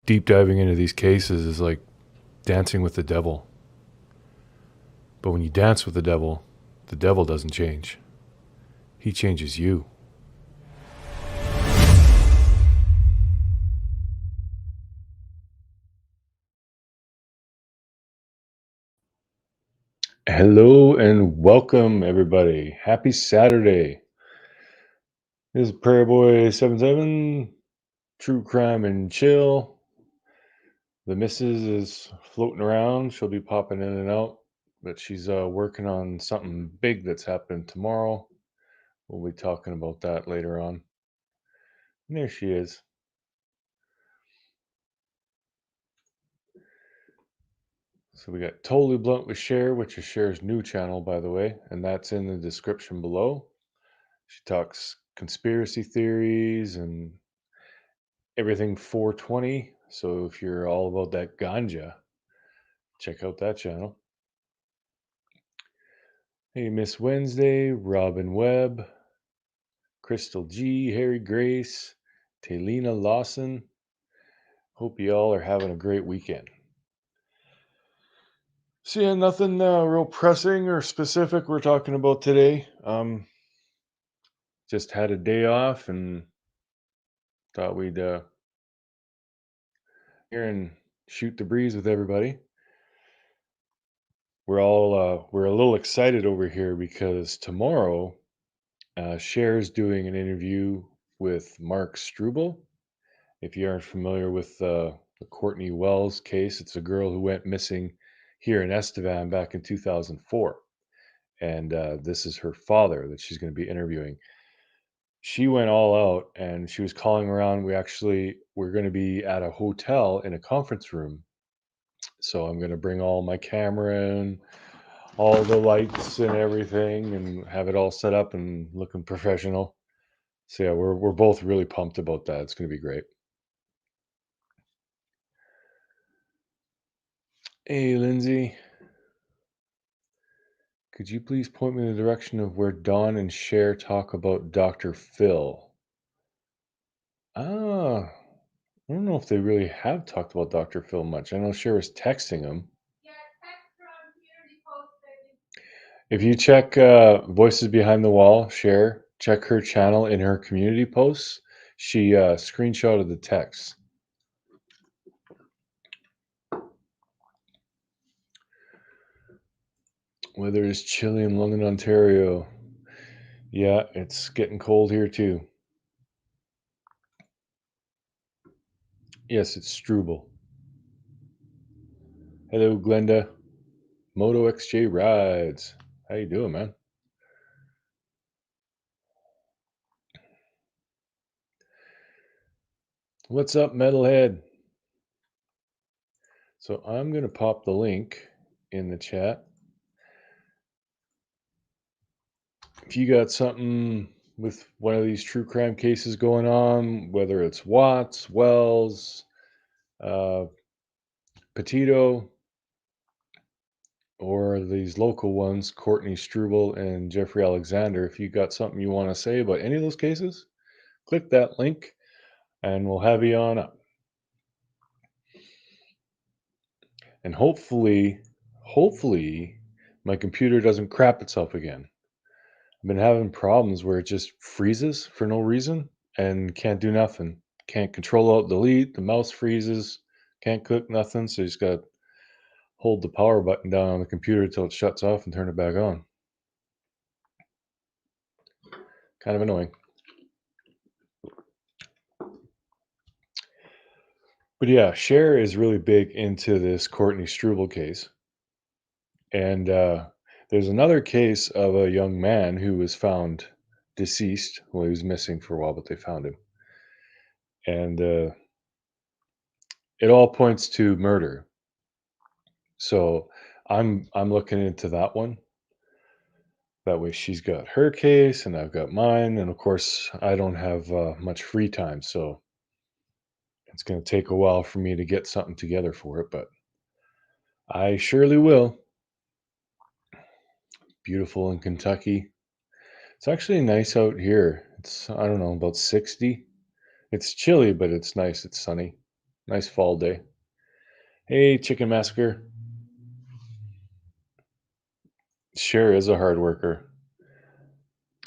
deep diving into these cases is like dancing with the devil. But when you dance with the devil doesn't change. He changes you. Hello and welcome, everybody. Happy Saturday. This is Prairie Boy 77, True Crime and Chill. The missus is floating around. She'll be popping in and out, but she's working on something big that's happening tomorrow. We'll be talking about that later on. And there she is. So we got Totally Blunt with Cher, which is Cher's new channel, by the way, and that's in the description below. She talks conspiracy theories and everything 420. So if you're all about that ganja, check out that channel. Hey, Miss Wednesday, Robin Webb, Crystal G, Harry Grace, Taylina Lawson. Hope you all are having a great weekend. So yeah, nothing real pressing or specific we're talking about today. Just had a day off and thought we'd here and shoot the breeze with everybody. We're a little excited over here because tomorrow Cher's doing an interview with Mark Struble. If you aren't familiar with the Courtney Wells case, it's a girl who went missing here in Estevan back in 2004. And this is her father that she's going to be interviewing. She went all out and she was calling around. We're going to be at a hotel in a conference room. So I'm going to bring all my camera and all the lights and everything and have it all set up and looking professional. So yeah, we're both really pumped about that. It's going to be great. Hey, Lindsay, could you please point me in the direction of where Dawn and Cher talk about Dr. Phil? Ah, I don't know if they really have talked about Dr. Phil much. I know Cher was texting him. If you check Voices Behind the Wall, Cher, check her channel in her community posts. She screenshotted the text. Weather is chilly in London, Ontario. Yeah, it's getting cold here too. Yes, it's Struble. Hello, Glenda. Moto XJ Rides. How you doing, man? What's up, Metalhead? So I'm going to pop the link in the chat. If you got something with one of these true crime cases going on, whether it's Watts, Wells, uh, Petito, or these local ones, Courtney Struble and Jeffrey Alexander, if you got something you want to say about any of those cases, click that link and we'll have you on up. And hopefully, my computer doesn't crap itself again. I've been having problems where it just freezes for no reason and can't do nothing. Can't control alt delete, the mouse freezes, can't click nothing, so you just got to hold the power button down on the computer until it shuts off and turn it back on. Kind of annoying. But yeah, Cher is really big into this Courtney Struble case. And there's another case of a young man who was found deceased. Well, he was missing for a while, but they found him. And it all points to murder. So I'm looking into that one. That way she's got her case and I've got mine. And of course, I don't have much free time. So it's going to take a while for me to get something together for it, but I surely will. Beautiful in Kentucky. It's actually nice out here. It's, I don't know, about 60. It's chilly, but it's nice. It's sunny. Nice fall day. Hey, Chicken Massacre. Cher is a hard worker.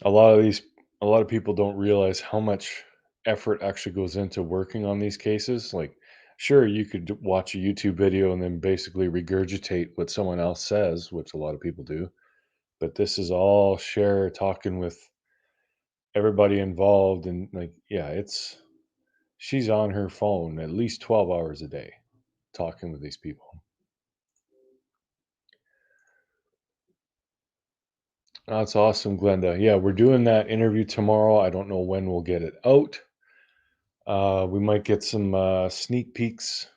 A lot of these, a lot of people don't realize how much effort actually goes into working on these cases. Like, sure, you could watch a YouTube video and then basically regurgitate what someone else says, which a lot of people do. But this is all Cher talking with everybody involved, and like, yeah, she's on her phone at least 12 hours a day talking with these people. That's awesome, Glenda. Yeah, we're doing that interview tomorrow. I don't know when we'll get it out. We might get some sneak peeks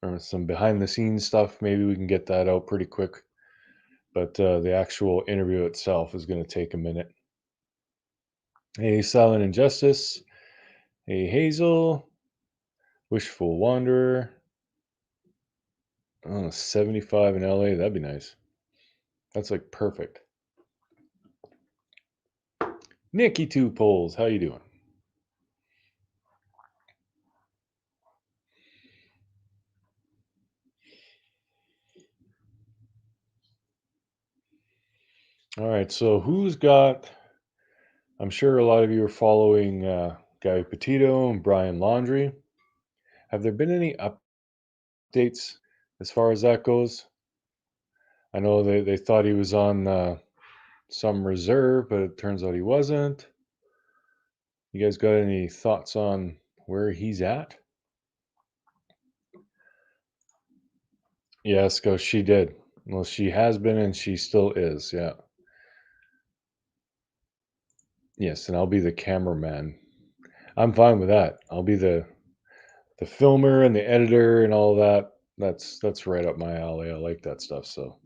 or some behind the scenes stuff. Maybe we can get that out pretty quick. But the actual interview itself is going to take a minute. Hey, Silent Injustice. Hey, Hazel. Wishful Wanderer. Oh, 75 in LA. That'd be nice. That's like perfect. Nikki Two Poles. How you doing? All right. So who's got? I'm sure a lot of you are following Gary Petito and Brian Laundrie. Have there been any updates as far as that goes? I know they thought he was on some reserve, but it turns out he wasn't. You guys got any thoughts on where he's at? Yes, go. She did. Well, she has been and she still is. Yeah. Yes, and I'll be the cameraman. I'm fine with that. I'll be the filmer and the editor and all that. That's right up my alley. I like that stuff. So,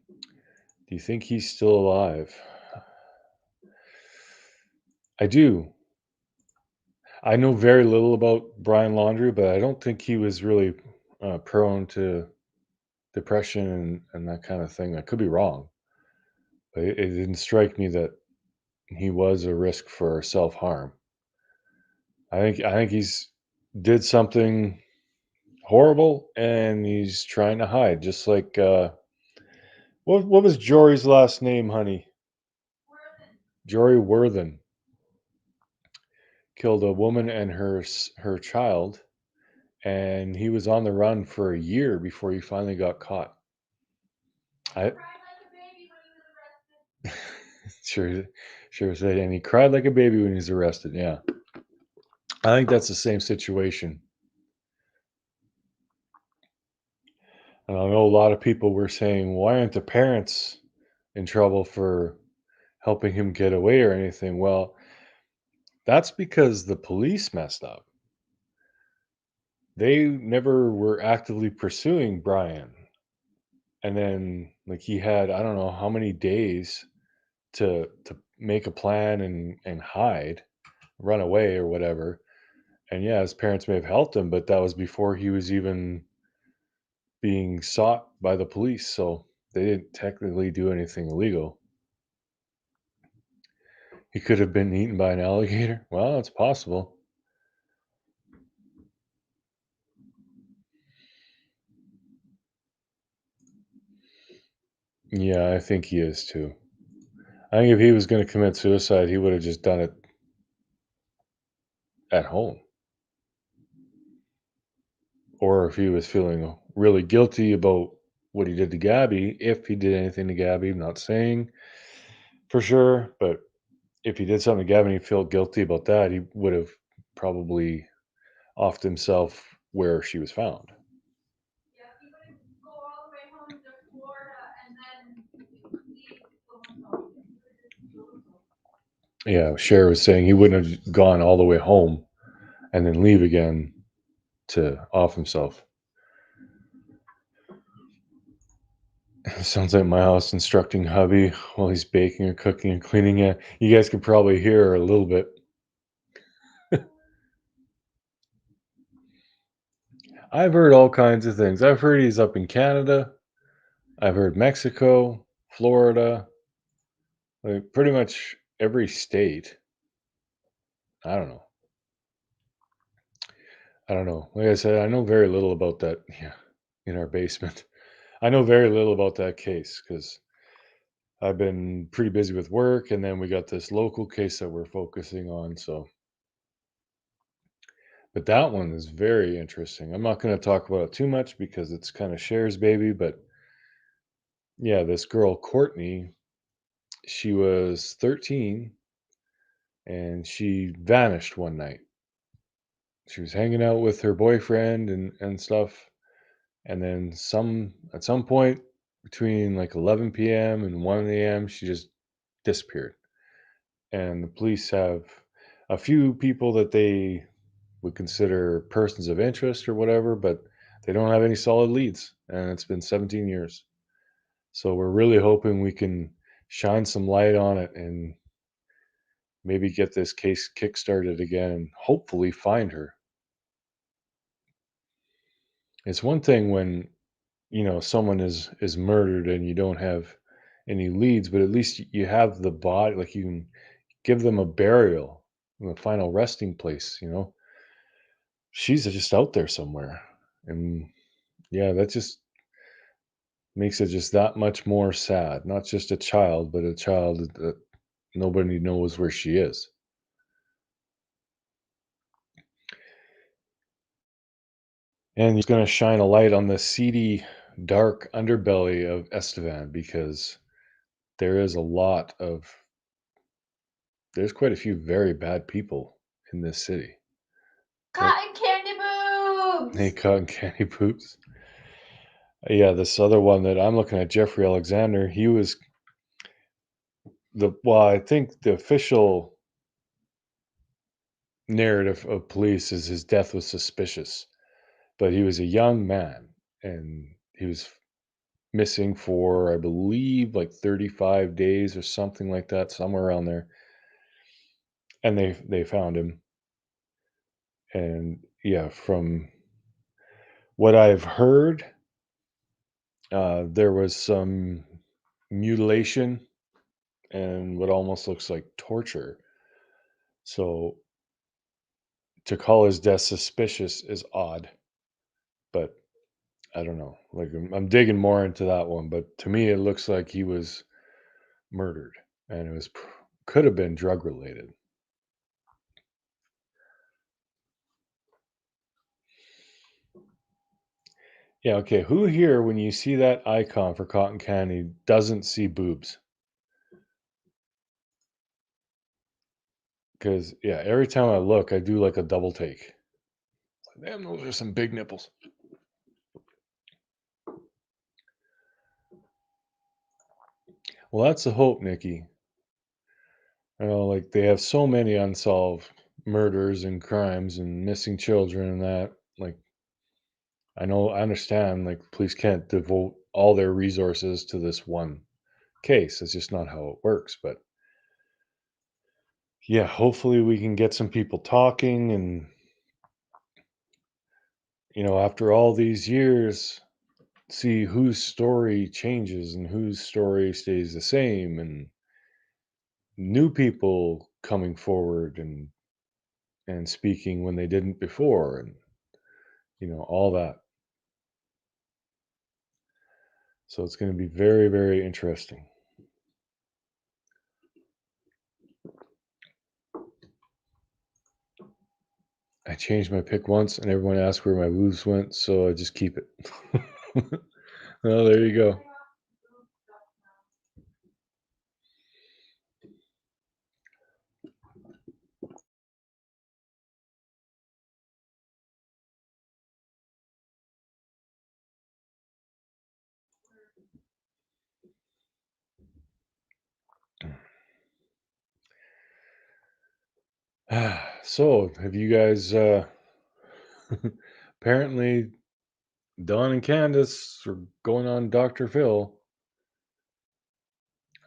do you think he's still alive? I do. I know very little about Brian Laundrie, but I don't think he was really prone to depression and that kind of thing. I could be wrong, but it didn't strike me that he was a risk for self harm. I think he's did something horrible and he's trying to hide, just like what was Jory's last name, honey? Jory Worthen killed a woman and her child, and he was on the run for a year before he finally got caught. I sure sure said, and he cried like a baby when he was arrested. Yeah, I think that's the same situation. And I know a lot of people were saying, why aren't the parents in trouble for helping him get away or anything? Well, that's because the police messed up. They never were actively pursuing Brian. And then like he had I don't know how many days to make a plan and hide, run away or whatever. And yeah, his parents may have helped him, but that was before he was even being sought by the police, so they didn't technically do anything illegal. He could have been eaten by an alligator. Well, it's possible. Yeah, I think he is too. I think if he was going to commit suicide, he would have just done it at home. Or if he was feeling really guilty about what he did to Gabby, if he did anything to Gabby, I'm not saying for sure, but if he did something to Gabby and he felt guilty about that, he would have probably offed himself where she was found. Yeah, Cher was saying he wouldn't have gone all the way home and then leave again to off himself. Sounds like my house instructing hubby while he's baking or cooking and cleaning. Yeah, you guys can probably hear her a little bit. I've heard all kinds of things. I've heard he's up in Canada. I've heard Mexico, Florida, like pretty much every state. I don't know. I don't know. Like I said, I know very little about that. Yeah, in our basement. I know very little about that case because I've been pretty busy with work, and then we got this local case that we're focusing on. So, but that one is very interesting. I'm not going to talk about it too much because it's kind of Cher's baby. But yeah, this girl Courtney, she was 13 and she vanished one night. She was hanging out with her boyfriend and stuff, and then at some point between like 11 p.m. and 1 a.m., she just disappeared. And the police have a few people that they would consider persons of interest or whatever, but they don't have any solid leads, and it's been 17 years. So we're really hoping we can shine some light on it and maybe get this case kickstarted again and hopefully find her. It's one thing when, someone is murdered and you don't have any leads, but at least you have the body, like you can give them a burial, a final resting place, She's just out there somewhere. And yeah, that just makes it just that much more sad. Not just a child, but a child that nobody knows where she is. And it's going to shine a light on the seedy, dark underbelly of Estevan because there is a lot of, there's quite a few very bad people in this city. Cotton candy Hey, boobs! cotton candy poops. Yeah, this other one that I'm looking at, Jeffrey Alexander, he was I think the official narrative of police is his death was suspicious, but he was a young man and he was missing for, I believe, like 35 days or something like that, somewhere around there. And they found him. And yeah, from what I've heard, there was some mutilation and what almost looks like torture. So to call his death suspicious is odd, but I don't know. Like I'm digging more into that one, but to me it looks like he was murdered and could have been drug related. Yeah, okay. Who here when you see that icon for cotton candy doesn't see boobs? Cuz yeah, every time I look, I do like a double take. Damn, those are some big nipples. Well, that's the hope, Nikki. Like they have so many unsolved murders and crimes and missing children and that. Like I understand. Like police can't devote all their resources to this one case. It's just not how it works. But yeah, hopefully we can get some people talking, and after all these years, see whose story changes and whose story stays the same, and new people coming forward and speaking when they didn't before, and all that. So it's going to be very, very interesting. I changed my pick once and everyone asked where my moves went, so I just keep it. Well, there you go. So, have you guys apparently Don and Candace are going on Dr. Phil.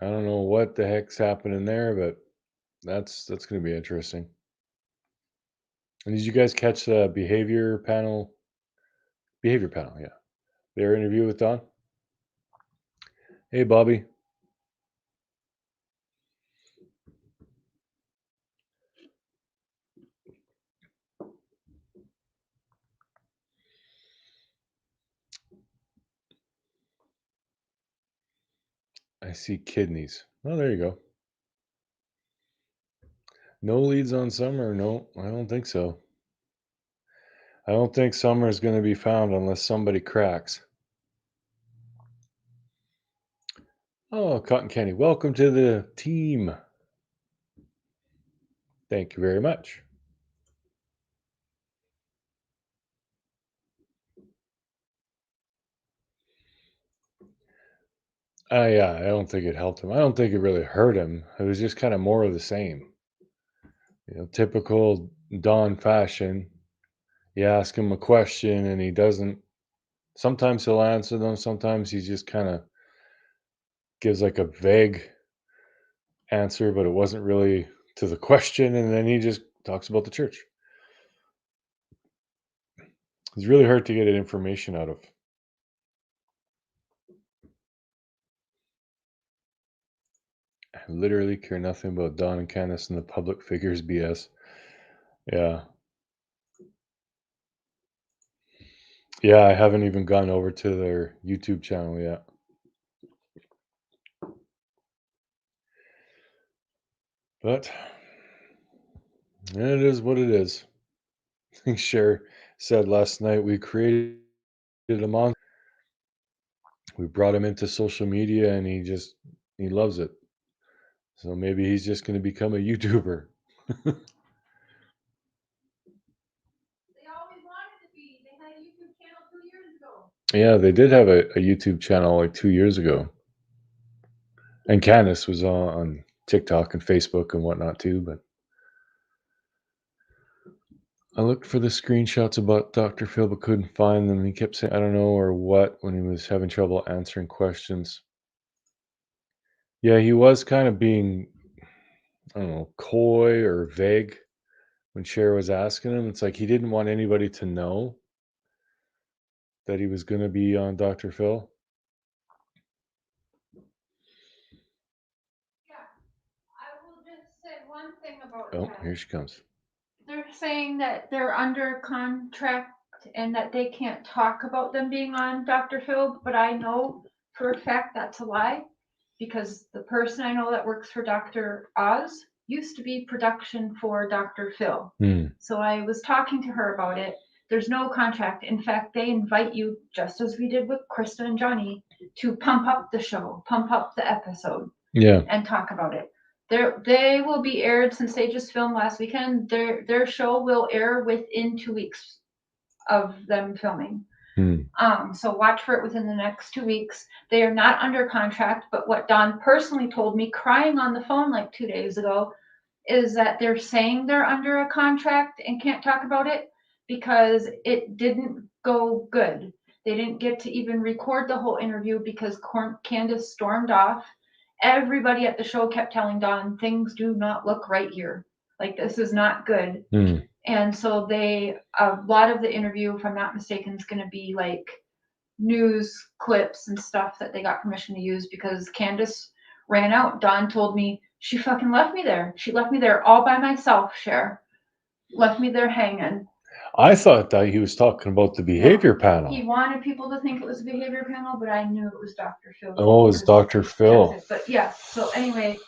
I don't know what the heck's happening there, but that's going to be interesting. And did you guys catch the behavior panel? Behavior panel, yeah. Their interview with Don. Hey, Bobby. I see kidneys. Oh, there you go. No leads on Summer. No, I don't think so. I don't think Summer is going to be found unless somebody cracks. Oh, Cotton Candy, welcome to the team. Thank you very much. Yeah, I don't think it helped him. I don't think it really hurt him. It was just kind of more of the same. Typical Don fashion. You ask him a question and he doesn't. Sometimes he'll answer them. Sometimes he just kind of gives like a vague answer, but it wasn't really to the question. And then he just talks about the church. It's really hard to get information out of. I literally care nothing about Don and Candace and the public figures BS. Yeah. Yeah, I haven't even gone over to their YouTube channel yet. But it is what it is. I think Cher said last night we created a monster. We brought him into social media and he loves it. So maybe he's just gonna become a YouTuber. They always wanted to be. They had a YouTube channel 2 years ago. Yeah, they did have a YouTube channel like 2 years ago. And Candace was on TikTok and Facebook and whatnot too, but I looked for the screenshots about Dr. Phil but couldn't find them. He kept saying I don't know or what when he was having trouble answering questions. Yeah, he was kind of being, I don't know, coy or vague when Cher was asking him. It's like he didn't want anybody to know that he was going to be on Dr. Phil. Yeah, I will just say one thing about Oh, that. here she comes. They're saying that they're under contract and that they can't talk about them being on Dr. Phil, but I know for a fact that's a lie because the person I know that works for Dr. Oz used to be production for Dr. Phil. Hmm. So I was talking to her about it. There's no contract. In fact, they invite you, just as we did with Krista and Johnny, to pump up the show, pump up the episode, Yeah. and talk about it. They will be aired since they just filmed last weekend. Their show will air within 2 weeks of them filming. Hmm. So watch for it within the next 2 weeks. They are not under contract, but what Don personally told me, crying on the phone like 2 days ago, is that they're saying they're under a contract and can't talk about it because it didn't go good. They didn't get to even record the whole interview because Candace stormed off. Everybody at the show kept telling Don, things do not look right here. Like, this is not good. Hmm. And so a lot of the interview, if I'm not mistaken, is going to be like news clips and stuff that they got permission to use because Candace ran out. Dawn told me she fucking left me there. She left me there all by myself, Cher. Left me there hanging. I thought that he was talking about the behavior panel. He wanted people to think it was a behavior panel, but I knew it was Dr. Phil. Oh, it's Dr. Phil. But yeah, so anyway,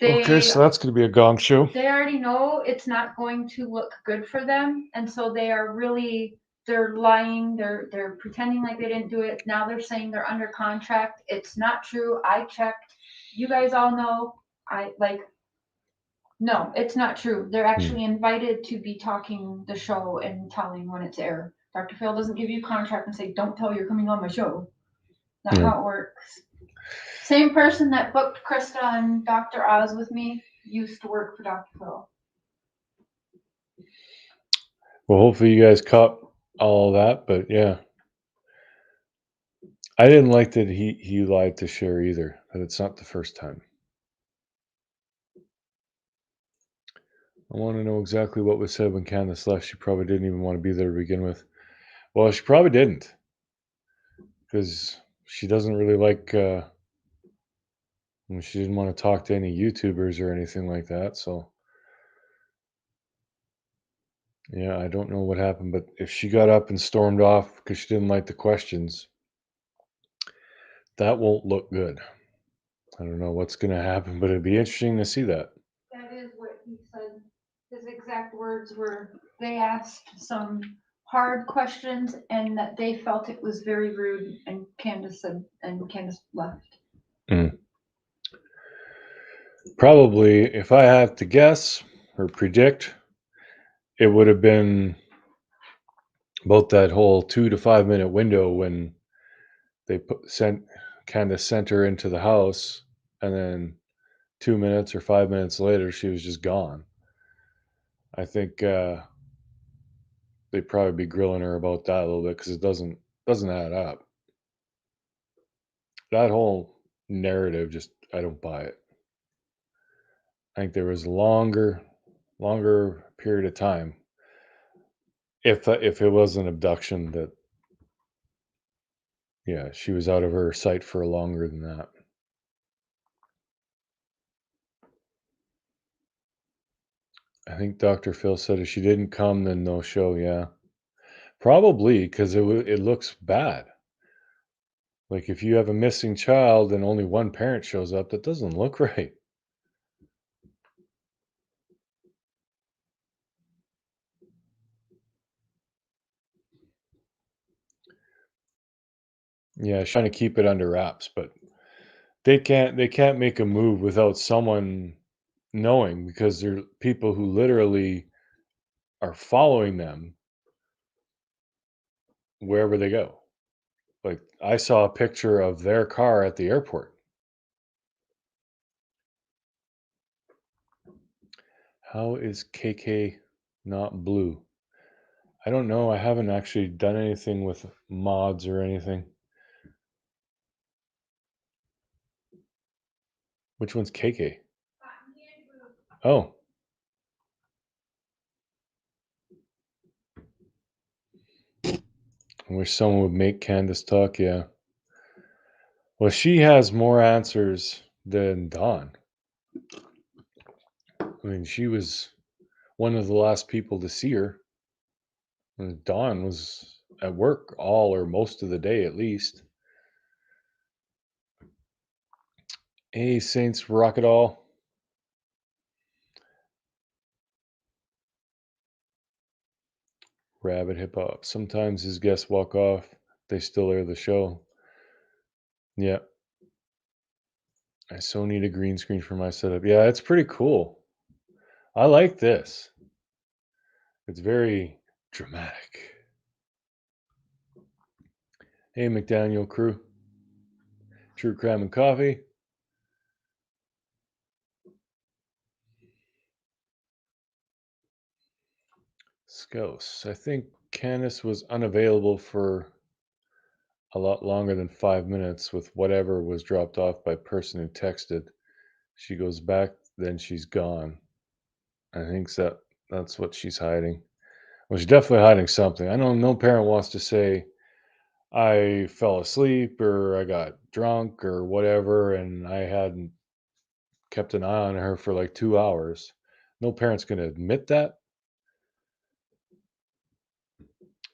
Okay, so that's going to be a gong show. They already know it's not going to look good for them, and so they're lying. They're pretending like they didn't do it. Now they're saying they're under contract. It's not true. I checked. You guys all know. No, it's not true. They're actually invited to be talking the show and telling when it's aired. Dr. Phil doesn't give you a contract and say, "Don't tell you're coming on my show." Not how it works. Same person that booked Krista and Dr. Oz with me used to work for Dr. Phil. Well, hopefully you guys caught all that, but yeah. I didn't like that he lied to Cher either, but it's not the first time. I want to know exactly what was said when Candace left. She probably didn't even want to be there to begin with. Well, she probably didn't, because she doesn't really like. She didn't want to talk to any YouTubers or anything like that. So, yeah, I don't know what happened, but if she got up and stormed off because she didn't like the questions, that won't look good. I don't know what's gonna happen, but it'd be interesting to see that. That is what he said. His exact words were, they asked some hard questions and that they felt it was very rude, and Candace left. Mm. Probably, if I had to guess or predict, it would have been about that whole 2 to 5 minute window when they sent her into the house, and then 2 minutes or 5 minutes later, she was just gone. I think they'd probably be grilling her about that a little bit because it doesn't add up. That whole narrative, just I don't buy it. I think there was longer period of time if it was an abduction that, yeah, she was out of her sight for longer than that. I think Dr. Phil said if she didn't come, then no show. Yeah, probably because it looks bad. Like if you have a missing child and only one parent shows up, that doesn't look right. Yeah, she's trying to keep it under wraps, but they can't make a move without someone knowing because there are people who literally are following them wherever they go. Like I saw a picture of their car at the airport. How is KK not blue? I don't know. I haven't actually done anything with mods or anything. Which one's KK? Oh, I wish someone would make Candace talk. Yeah. Well, she has more answers than Dawn. I mean, she was one of the last people to see her. And Dawn was at work all or most of the day at least. Hey, Saints Rocket All. Rabbit Hip Hop. Sometimes his guests walk off. They still air the show. Yeah. I so need a green screen for my setup. Yeah, it's pretty cool. I like this. It's very dramatic. Hey, McDaniel crew. True Crime and Coffee. Scos. I think Candace was unavailable for a lot longer than 5 minutes with whatever was dropped off by person who texted. She goes back, then she's gone. I think that's what she's hiding. Well, she's definitely hiding something. I know no parent wants to say, I fell asleep or I got drunk or whatever, and I hadn't kept an eye on her for like 2 hours. No parent's going to admit that.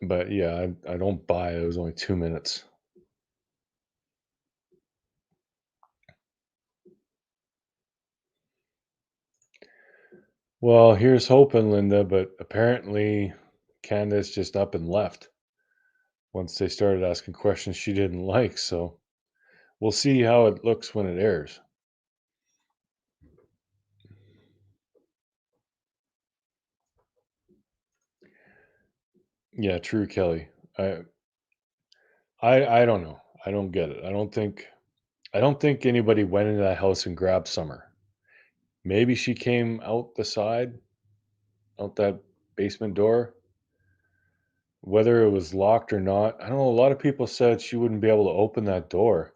But yeah, I don't buy it. It was only 2 minutes. Well, here's hoping, Linda, but apparently Candace just up and left once they started asking questions she didn't like. So we'll see how it looks when it airs. Yeah, true, Kelly. I I don't know. I don't get it. I don't think anybody went into that house and grabbed Summer. Maybe she came out the side, out that basement door. Whether it was locked or not, I don't know. A lot of people said she wouldn't be able to open that door.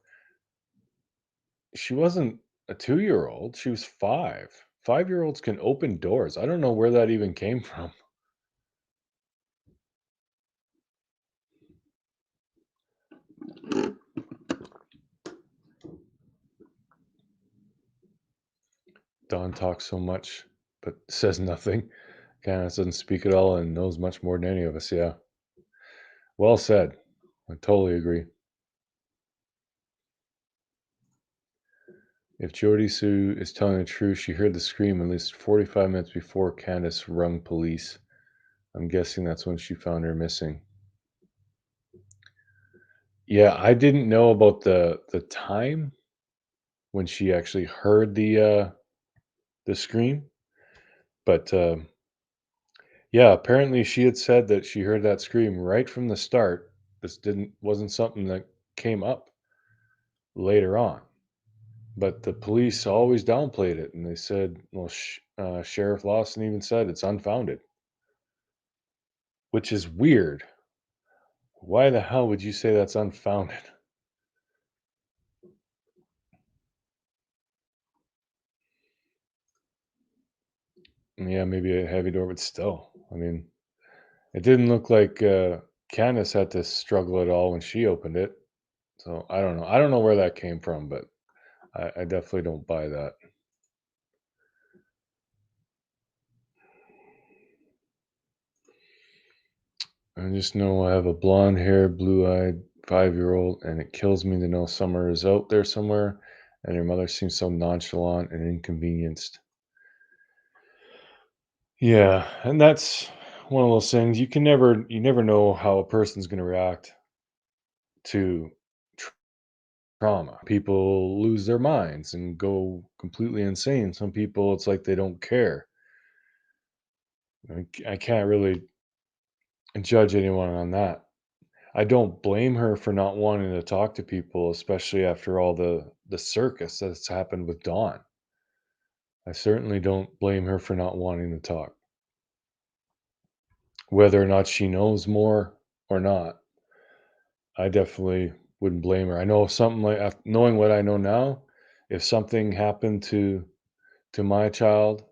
She wasn't a 2-year-old. She was 5. 5-year-olds can open doors. I don't know where that even came from. Dawn talks so much, but says nothing. Candace doesn't speak at all and knows much more than any of us. Yeah. Well said. I totally agree. If Jody Sue is telling the truth, she heard the scream at least 45 minutes before Candace rung police. I'm guessing that's when she found her missing. Yeah, I didn't know about the time when she actually heard the scream, but yeah, apparently she had said that she heard that scream right from the start. This didn't wasn't something that came up later on. But the police always downplayed it, and they said, well, Sheriff Lawson even said it's unfounded, which is weird. Why the hell would you say that's unfounded? Yeah, maybe a heavy door, but still. I mean, it didn't look like Candace had to struggle at all when she opened it. So I don't know. I don't know where that came from, but I definitely don't buy that. I just know I have a blonde haired, blue eyed 5-year old, and it kills me to know Summer is out there somewhere, and her mother seems so nonchalant and inconvenienced. Yeah, and that's one of those things you never know how a person's going to react to tr- trauma. People lose their minds and go completely insane. Some people, it's like they don't care. I can't really judge anyone on that. I don't blame her for not wanting to talk to people, especially after all the circus that's happened with Dawn. I certainly don't blame her for not wanting to talk, whether or not she knows more or not. I definitely wouldn't blame her. I know something like knowing what I know now, if something happened to my child,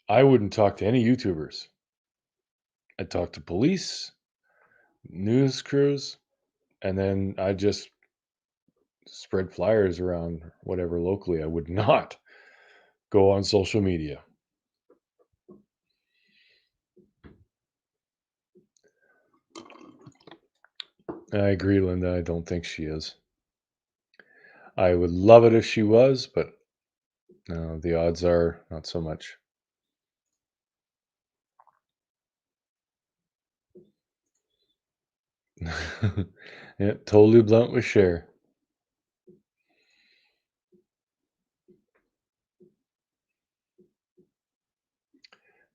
I wouldn't talk to any YouTubers. I'd talk to police, news crews, and then I just spread flyers around whatever locally. I would not go on social media. I agree, Linda. I don't think she is. I would love it if she was, but no, the odds are not so much. Yeah, totally blunt with Cher.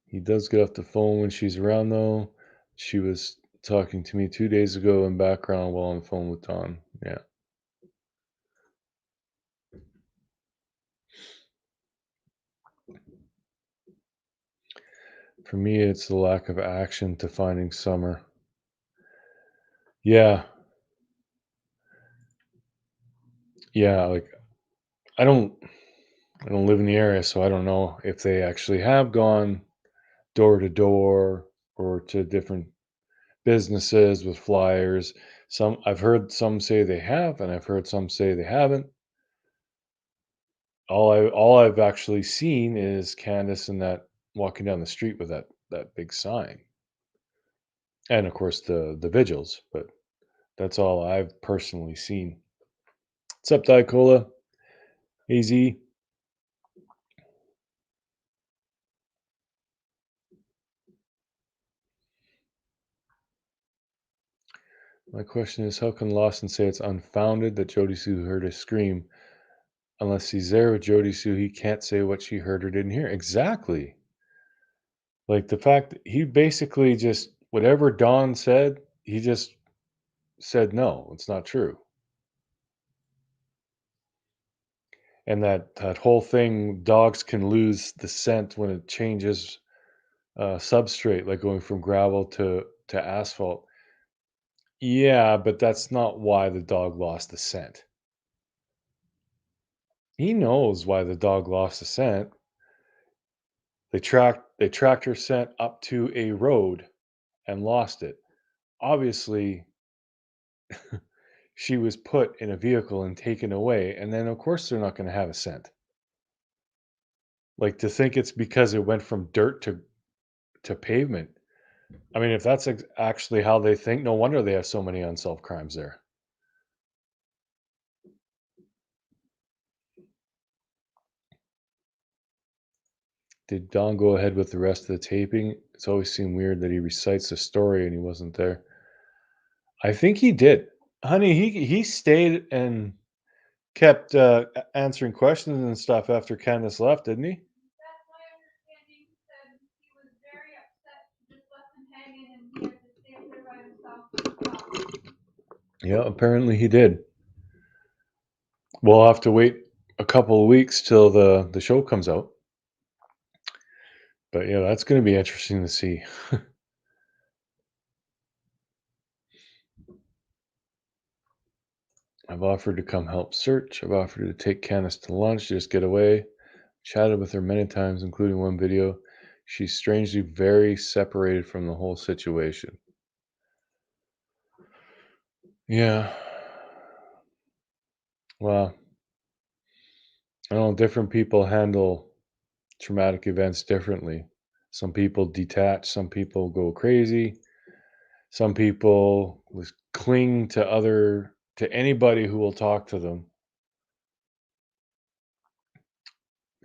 He does get off the phone when she's around, though. She was talking to me 2 days ago in background while on the phone with Don. Yeah. For me, it's the lack of action to finding Summer. Yeah. Yeah. Like, I don't. I don't live in the area, so I don't know if they actually have gone door to door or to different businesses with flyers. Some I've heard some say they have, and I've heard some say they haven't. All I've actually seen is Candace and that walking down the street with that big sign, and of course the vigils. But that's all I've personally seen. What's up, Dicola? Az. My question is, how can Lawson say it's unfounded that Jody Sue heard a scream? Unless he's there with Jody Sue, he can't say what she heard or didn't hear. Exactly. Like the fact that he basically just whatever Don said, he just said no, it's not true. And that whole thing, dogs can lose the scent when it changes substrate, like going from gravel to asphalt. Yeah, but that's not why the dog lost the scent. He knows why the dog lost the scent. They tracked her scent up to a road and lost it. Obviously, she was put in a vehicle and taken away, and then of course they're not going to have a scent. Like to think it's because it went from dirt to pavement. I mean, if that's actually how they think, no wonder they have so many unsolved crimes there. Did Don go ahead with the rest of the taping? It's always seemed weird that he recites the story and he wasn't there. I think he did. Honey, he stayed and kept, answering questions and stuff after Candace left, didn't he? That's my understanding. He said he was very upset. She just left him hanging and he had to stay up there by himself. Yeah, apparently he did. We'll have to wait a couple of weeks till the show comes out. But, yeah, that's gonna be interesting to see. I've offered to come help search. I've offered to take Candace to lunch, just get away. Chatted with her many times, including one video. She's strangely very separated from the whole situation. Yeah. Well, I know different people handle traumatic events differently. Some people detach, some people go crazy, some people cling to anybody who will talk to them.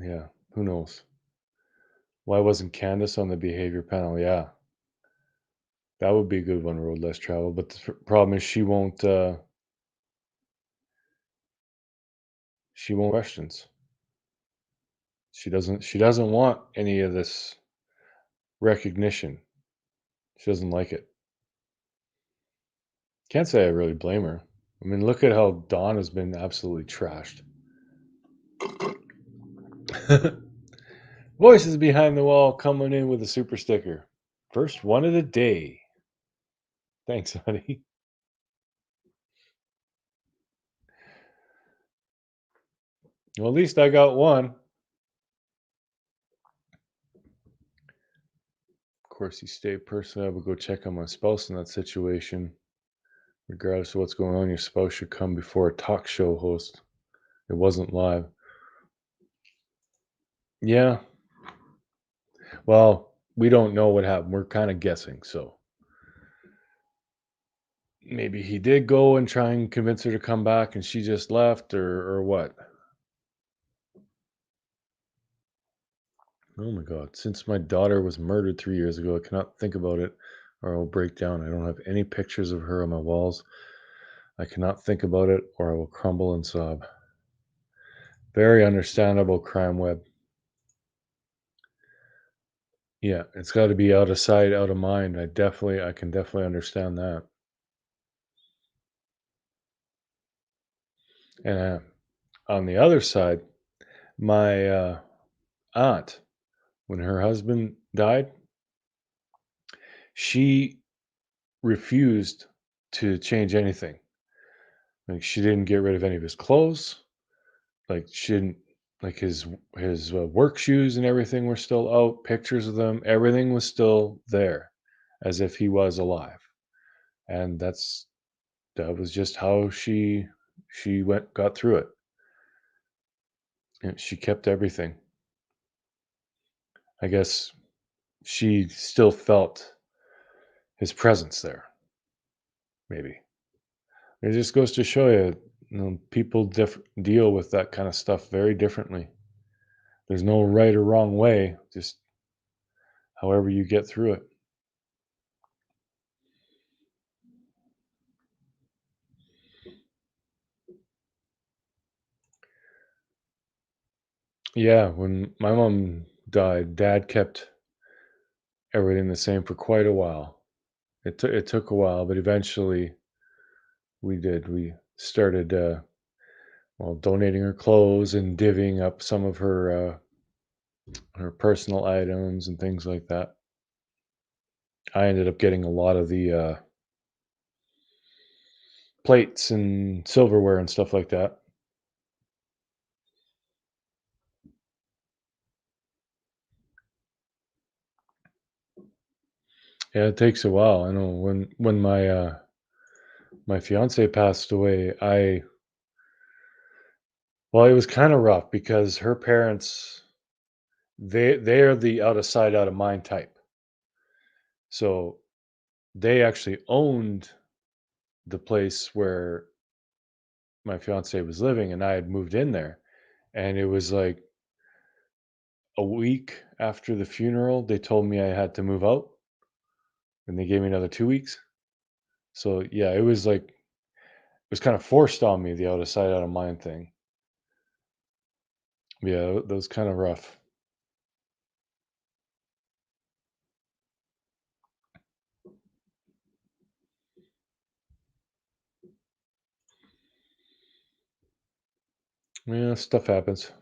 Yeah, who knows? Why wasn't Candace on the behavior panel? Yeah, that would be a good one, road less traveled. But the problem is she won't questions. She doesn't want any of this recognition. She doesn't like it. Can't say I really blame her. I mean, look at how Dawn has been absolutely trashed. Voices behind the wall coming in with a super sticker. First one of the day. Thanks, honey. Well, at least I got one. Of course, you stay personally. I would go check on my spouse in that situation. Regardless of what's going on, your spouse should come before a talk show host. It wasn't live. Yeah. Well, we don't know what happened. We're kind of guessing. So maybe he did go and try and convince her to come back and she just left or what? Oh my god. Since my daughter was murdered 3 years ago, I cannot think about it or I'll break down. I don't have any pictures of her on my walls. I cannot think about it or I will crumble and sob. Very understandable, crime web. Yeah, it's got to be out of sight, out of mind. I can definitely understand that. And on the other side, my aunt, when her husband died, she refused to change anything. Like she didn't get rid of any of his clothes. Like she didn't like his work shoes and everything were still out. Pictures of them, everything was still there, as if he was alive. And that was just how she went got through it. And she kept everything. I guess she still felt his presence there. Maybe it just goes to show you, people deal with that kind of stuff very differently. There's no right or wrong way, just however you get through it. Yeah, when my mom died, dad kept everything the same for quite a while. It took a while, but eventually we did. We started well, donating her clothes and divvying up some of her personal items and things like that. I ended up getting a lot of the plates and silverware and stuff like that. Yeah, it takes a while. I know when my fiance passed away, I well, it was kind of rough because her parents they're the out of sight, out of mind type. So they actually owned the place where my fiance was living, and I had moved in there, and it was like a week after the funeral, they told me I had to move out, and they gave me another 2 weeks. So, yeah, it was kinda forced on me, the out of sight, out of mind thing. Yeah, that was kinda rough. Yeah, stuff happens.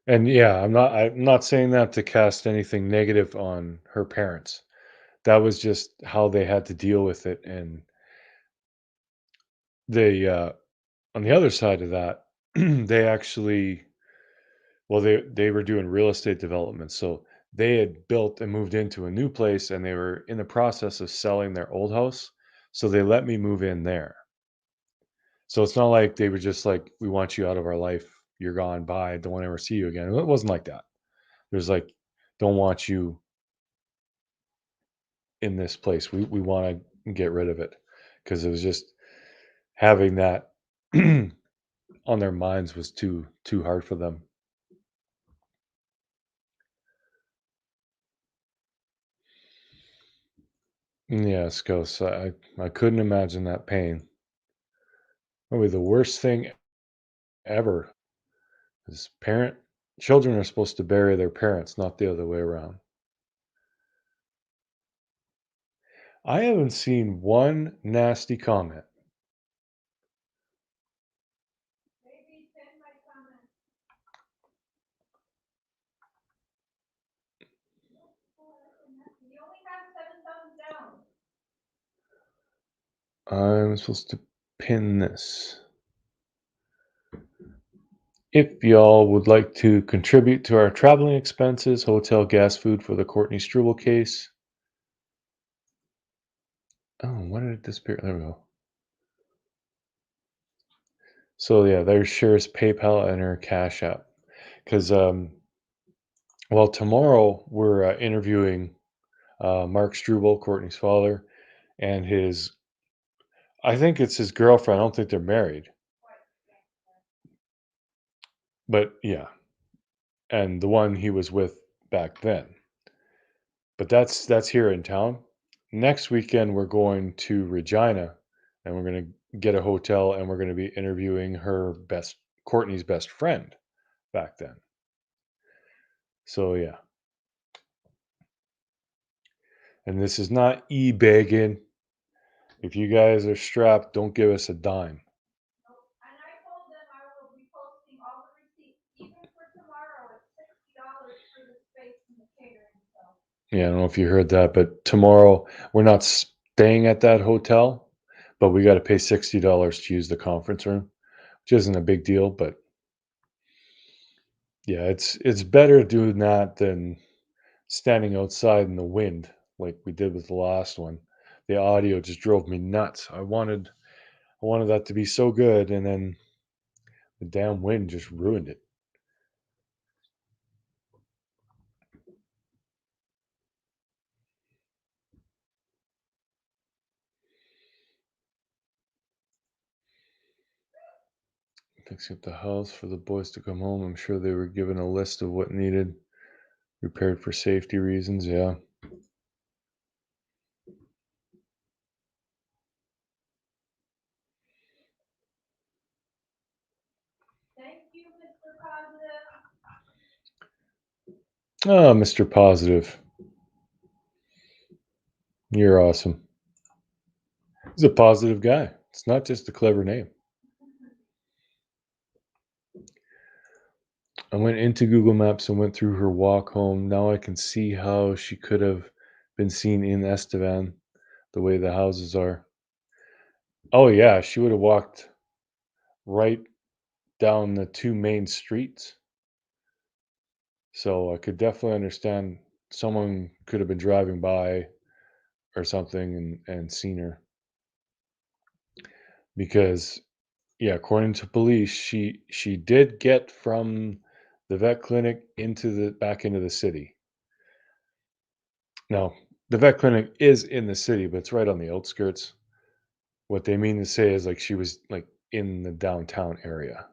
And, yeah, I'm not saying that to cast anything negative on her parents. That was just how they had to deal with it, and they, on the other side of that, they actually well, they were doing real estate development, so they had built and moved into a new place, and they were in the process of selling their old house, so they let me move in there. So it's not like they were just like, "We want you out of our life. You're gone. Bye. Don't wanna ever see you again." It wasn't like that. There's like, "Don't want you in this place. We wanna get rid of it," because it was just having that on their minds was too hard for them. Yes, ghosts. I couldn't imagine that pain. Probably the worst thing ever is parent children are supposed to bury their parents, not the other way around. I haven't seen one nasty comment. You only have 7 thumbs down. I'm supposed to pin this. If y'all would like to contribute to our traveling expenses, hotel, gas, food for the Courtney Struble case. Oh, why did it disappear? There we go. So yeah, there's Cher's PayPal and her Cash App. Because well, tomorrow we're interviewing Mark Struble, Courtney's father, and his. I think it's his girlfriend. I don't think they're married, but yeah, and the one he was with back then. But that's here in town. Next weekend we're going to Regina, and we're gonna get a hotel, and we're gonna be interviewing her best Courtney's best friend back then. So yeah, and this is not e-begging. If you guys are strapped, don't give us a dime. And I told them I will be posting all the receipts, even for tomorrow, it's $60 for the space and the catering, so. Yeah, I don't know if you heard that, but tomorrow we're not staying at that hotel, but we got to pay $60 to use the conference room, which isn't a big deal. But yeah, it's better doing that than standing outside in the wind like we did with the last one. The audio just drove me nuts. I wanted that to be so good, and then the damn wind just ruined it. Fixing up the house for the boys to come home. I'm sure they were given a list of what needed repaired for safety reasons. Yeah. Thank you, Mr. Positive. Oh, Mr. Positive, you're awesome. He's a positive guy. It's not just a clever name. I went into Google Maps and went through her walk home. Now I can see how she could have been seen in Estevan, the way the houses are. Oh, yeah, she would have walked right down the two main streets. So I could definitely understand someone could have been driving by or something and seen her because yeah, according to police, she did get from the vet clinic into the back into the city. Now, the vet clinic is in the city, but it's right on the outskirts. What they mean to say is like she was like in the downtown area.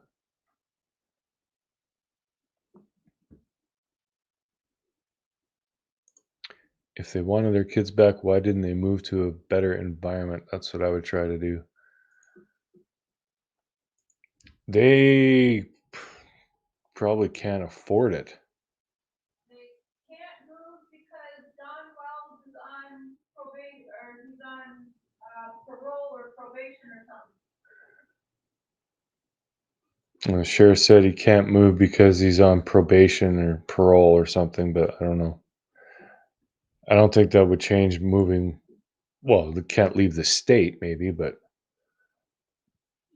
If they wanted their kids back, why didn't they move to a better environment? That's what I would try to do. They probably can't afford it. They can't move because Don Wells is on probation, or he's on parole or probation or something. The sheriff said he can't move because he's on probation or parole or something, but I don't know. I don't think that would change moving. Well, they can't leave the state, maybe, but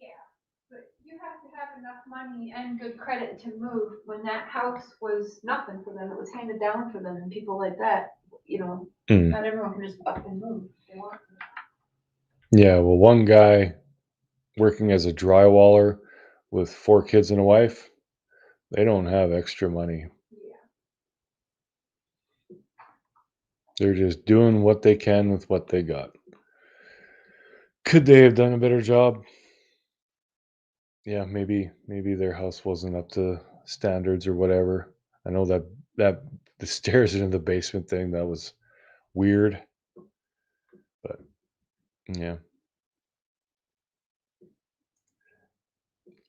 Yeah, but you have to have enough money and good credit to move when that house was nothing for them. It was handed down for them, and people like that, mm, not everyone can just up and move if they want to. yeah. Well, one guy working as a drywaller with 4 kids and a wife, they don't have extra money. Yeah. They're just doing what they can with what they got. Could they have done a better job? Yeah, maybe their house wasn't up to standards or whatever. I know that the stairs into the basement thing, that was weird, but yeah.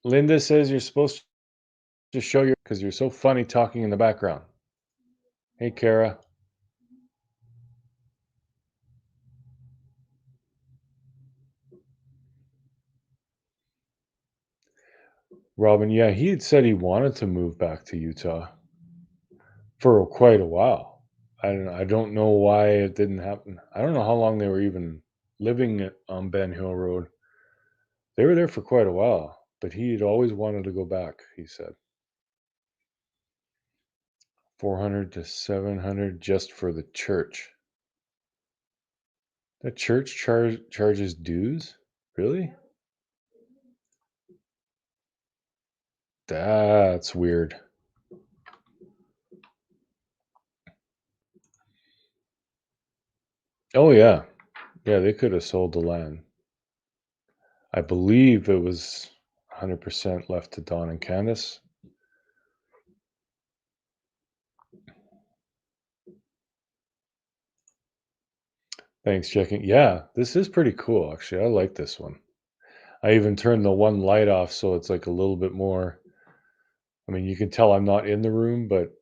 Linda says you're supposed to show your because you're so funny talking in the background. Hey, Kara. Robin, yeah, he had said he wanted to move back to Utah for quite a while. I don't know why it didn't happen. I don't know how long they were even living on Ben Hill Road. They were there for quite a while, but he had always wanted to go back, he said. 400 to 700 just for the church. The church charges dues? Really? That's weird. Oh yeah. Yeah, they could have sold the land. I believe it was 100% left to Don and Candace. Thanks, checking. Yeah, this is pretty cool, actually. I like this one. I even turned the one light off so it's like a little bit more. I mean, you can tell I'm not in the room, but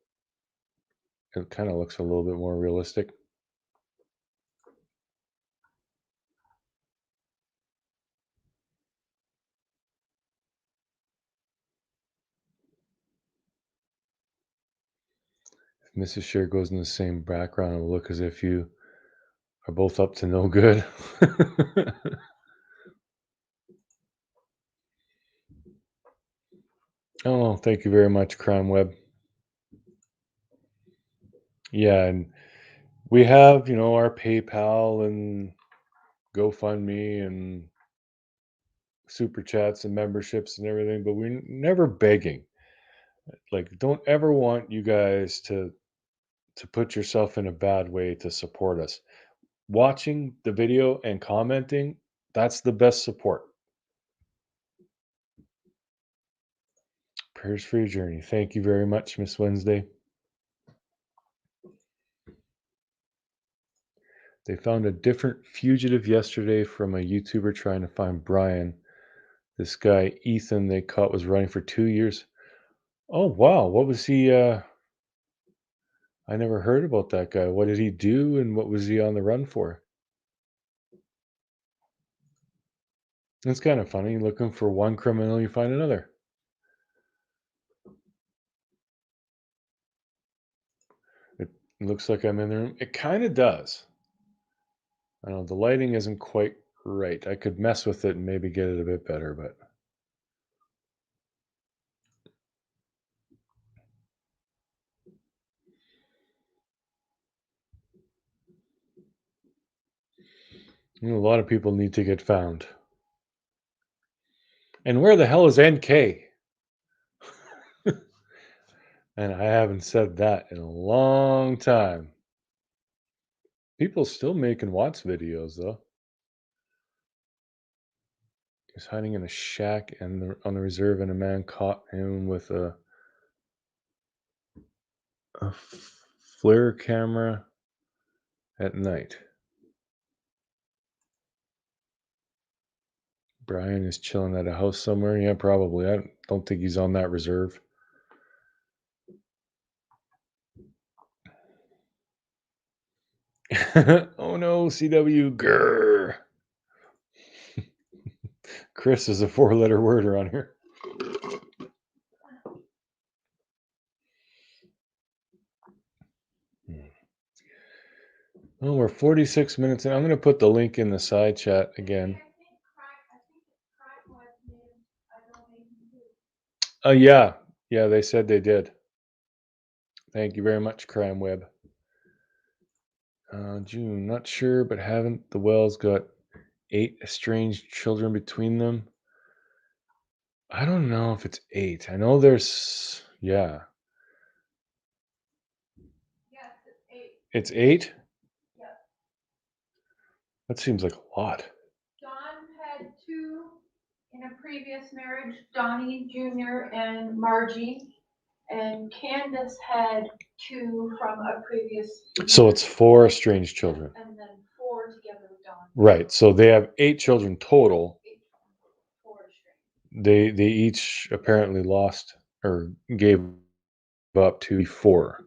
it kind of looks a little bit more realistic. If Mrs. Share goes in the same background, it will look as if you are both up to no good. Oh, thank you very much, Crime Web. Yeah, and we have, our PayPal and GoFundMe and super chats and memberships and everything, but we're never begging. Like, don't ever want you guys to put yourself in a bad way to support us. Watching the video and commenting, that's the best support. Prayers for your journey. Thank you very much, Miss Wednesday. They found a different fugitive yesterday from a YouTuber trying to find Brian. This guy, Ethan, they caught was running for 2 years. Oh, wow. What was he? I never heard about that guy. What did he do and what was he on the run for? It's kind of funny. Looking for one criminal, you find another. It looks like I'm in the room. It kind of does. I know the lighting isn't quite right. I could mess with it and maybe get it a bit better, but a lot of people need to get found. And where the hell is NK? And I haven't said that in a long time. People still making Watts videos though. He's hiding in a shack and on the reserve, and a man caught him with a flare camera. at night. Brian is chilling at a house somewhere. Yeah, probably. I don't think he's on that reserve. Oh no, CW. Grr. Chris is a 4-letter word around here. Oh, we're 46 minutes in. I'm going to put the link in the side chat again. Yeah. Yeah, they said they did. Thank you very much, Crime Web. June, not sure, but haven't the Wells got 8 estranged children between them? I don't know if it's 8. I know there's, yeah. Yes, it's 8. It's 8? Yes. That seems like a lot. Don had 2 in a previous marriage, Donnie Jr. and Margie. And Candace had 2 from a previous. So it's 4 estranged children. And then 4 together with Don. Right. So they have 8 children total. 4 estranged. They each apparently lost or gave up to 4.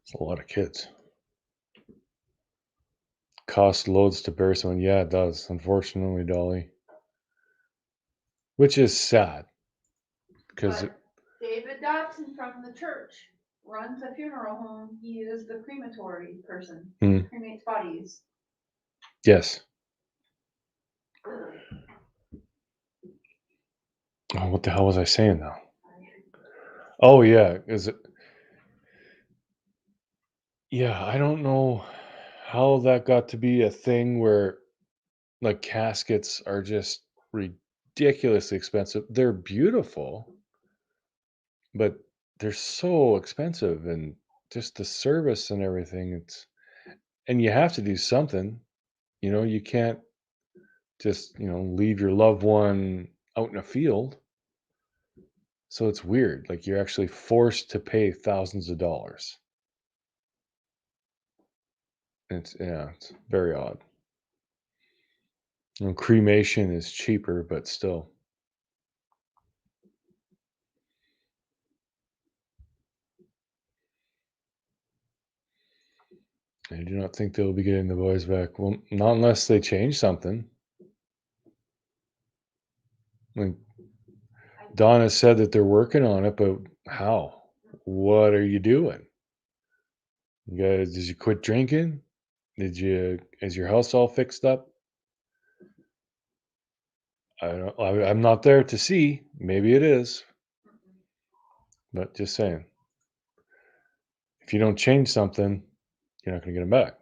It's a lot of kids. Cost loads to bear someone. Yeah, it does. Unfortunately, Dolly. Which is sad. Because David Dotson from the church runs a funeral home. He is the crematory person. Cremates bodies. Yes. Oh, what the hell was I saying now? Oh yeah, is it? Yeah, I don't know how that got to be a thing where like caskets are just ridiculously expensive. They're beautiful, but they're so expensive and just the service and everything. And you have to do something. You can't just, leave your loved one out in a field. So it's weird. Like you're actually forced to pay thousands of dollars. It's very odd. Cremation is cheaper, but still. I do not think they'll be getting the boys back. Well, not unless they change something. Like Donna said that they're working on it, but how? What are you doing? You guys, did you quit drinking? Is your house all fixed up? I'm not there to see. Maybe it is, but just saying. If you don't change something, you're not going to get them back.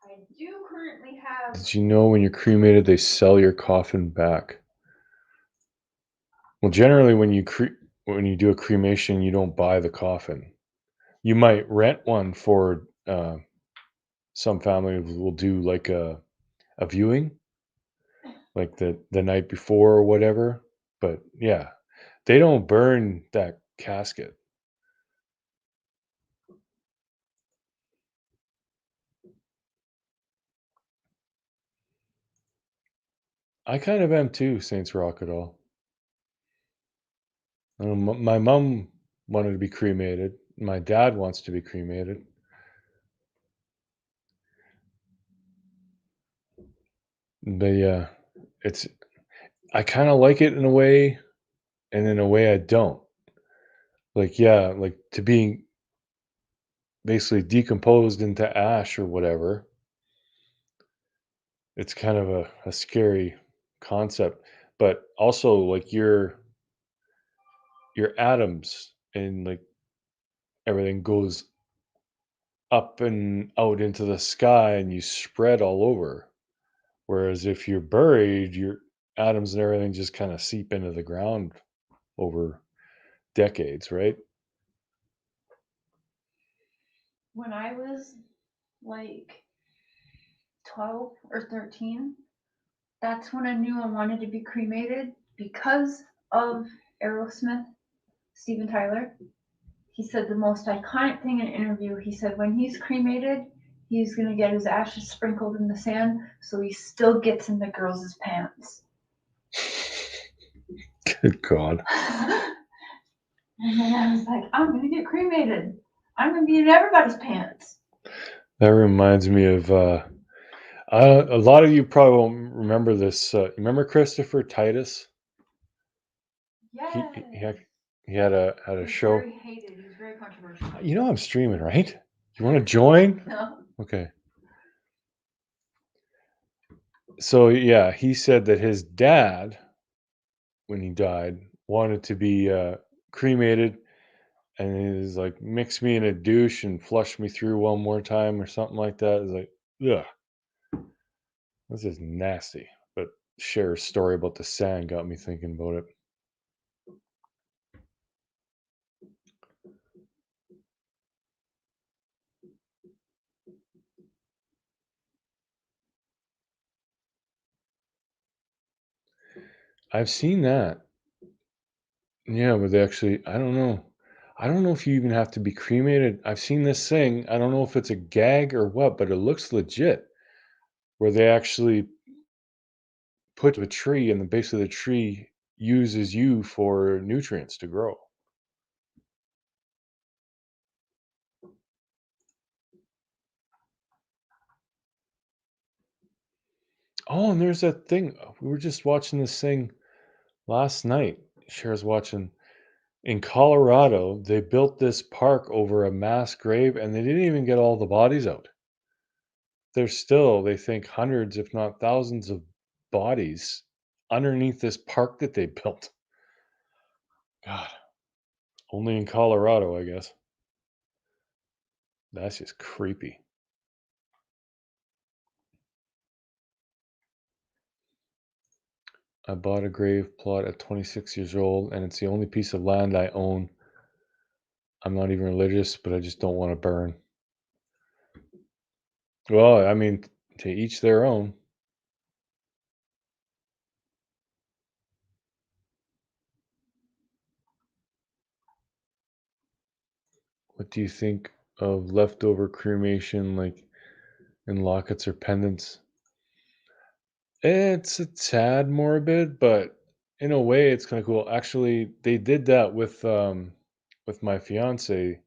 I do currently have. Did you know when you're cremated, they sell your coffin back? Well, generally, when you do a cremation, you don't buy the coffin. You might rent one for some families will do like a viewing, like the night before or whatever. But yeah, they don't burn that casket. I kind of am too, Saints Rock it all. My mom wanted to be cremated. My dad wants to be cremated. But yeah, it's I kind of like it in a way, and in a way I don't. Like yeah, like to being basically decomposed into ash or whatever. It's kind of a scary concept, but also like your atoms and like everything goes up and out into the sky and you spread all over. Whereas if you're buried, your atoms and everything just kind of seep into the ground over decades, right? When I was like 12 or 13, that's when I knew I wanted to be cremated because of Aerosmith, Steven Tyler. He said the most iconic thing in an interview, he said when he's cremated, he's going to get his ashes sprinkled in the sand so he still gets in the girls' pants. Good God. And then I was like, I'm going to get cremated. I'm going to be in everybody's pants. That reminds me of a lot of you probably won't remember this. Remember Christopher Titus? He Yes. he had, he had a He's show. very hated. He's very controversial. You know I'm streaming, right? You want to join? No. Okay. So yeah, he said that his dad, when he died, wanted to be cremated, and he was like, "Mix me in a douche and flush me through one more time," or something like that. It's like, ugh, this is nasty. But Cher's story about the sand got me thinking about it. I've seen that. Yeah, but they actually, I don't know. I don't know if you even have to be cremated. I've seen this thing. I don't know if it's a gag or what, but it looks legit. Where they actually put a tree, and the base of the tree uses you for nutrients to grow. Oh, and there's that thing. We were just watching this thing last night. Cher's watching. In Colorado, they built this park over a mass grave, and they didn't even get all the bodies out. There's still, they think, hundreds, if not thousands, of bodies underneath this park that they built. God, only in Colorado, I guess. That's just creepy. I bought a grave plot at 26 years old, and it's the only piece of land I own. I'm not even religious, but I just don't want to burn. Well, I mean, to each their own. What do you think of leftover cremation, like in lockets or pendants? It's a tad morbid, but in a way, it's kind of cool. Actually, they did that with my fiance.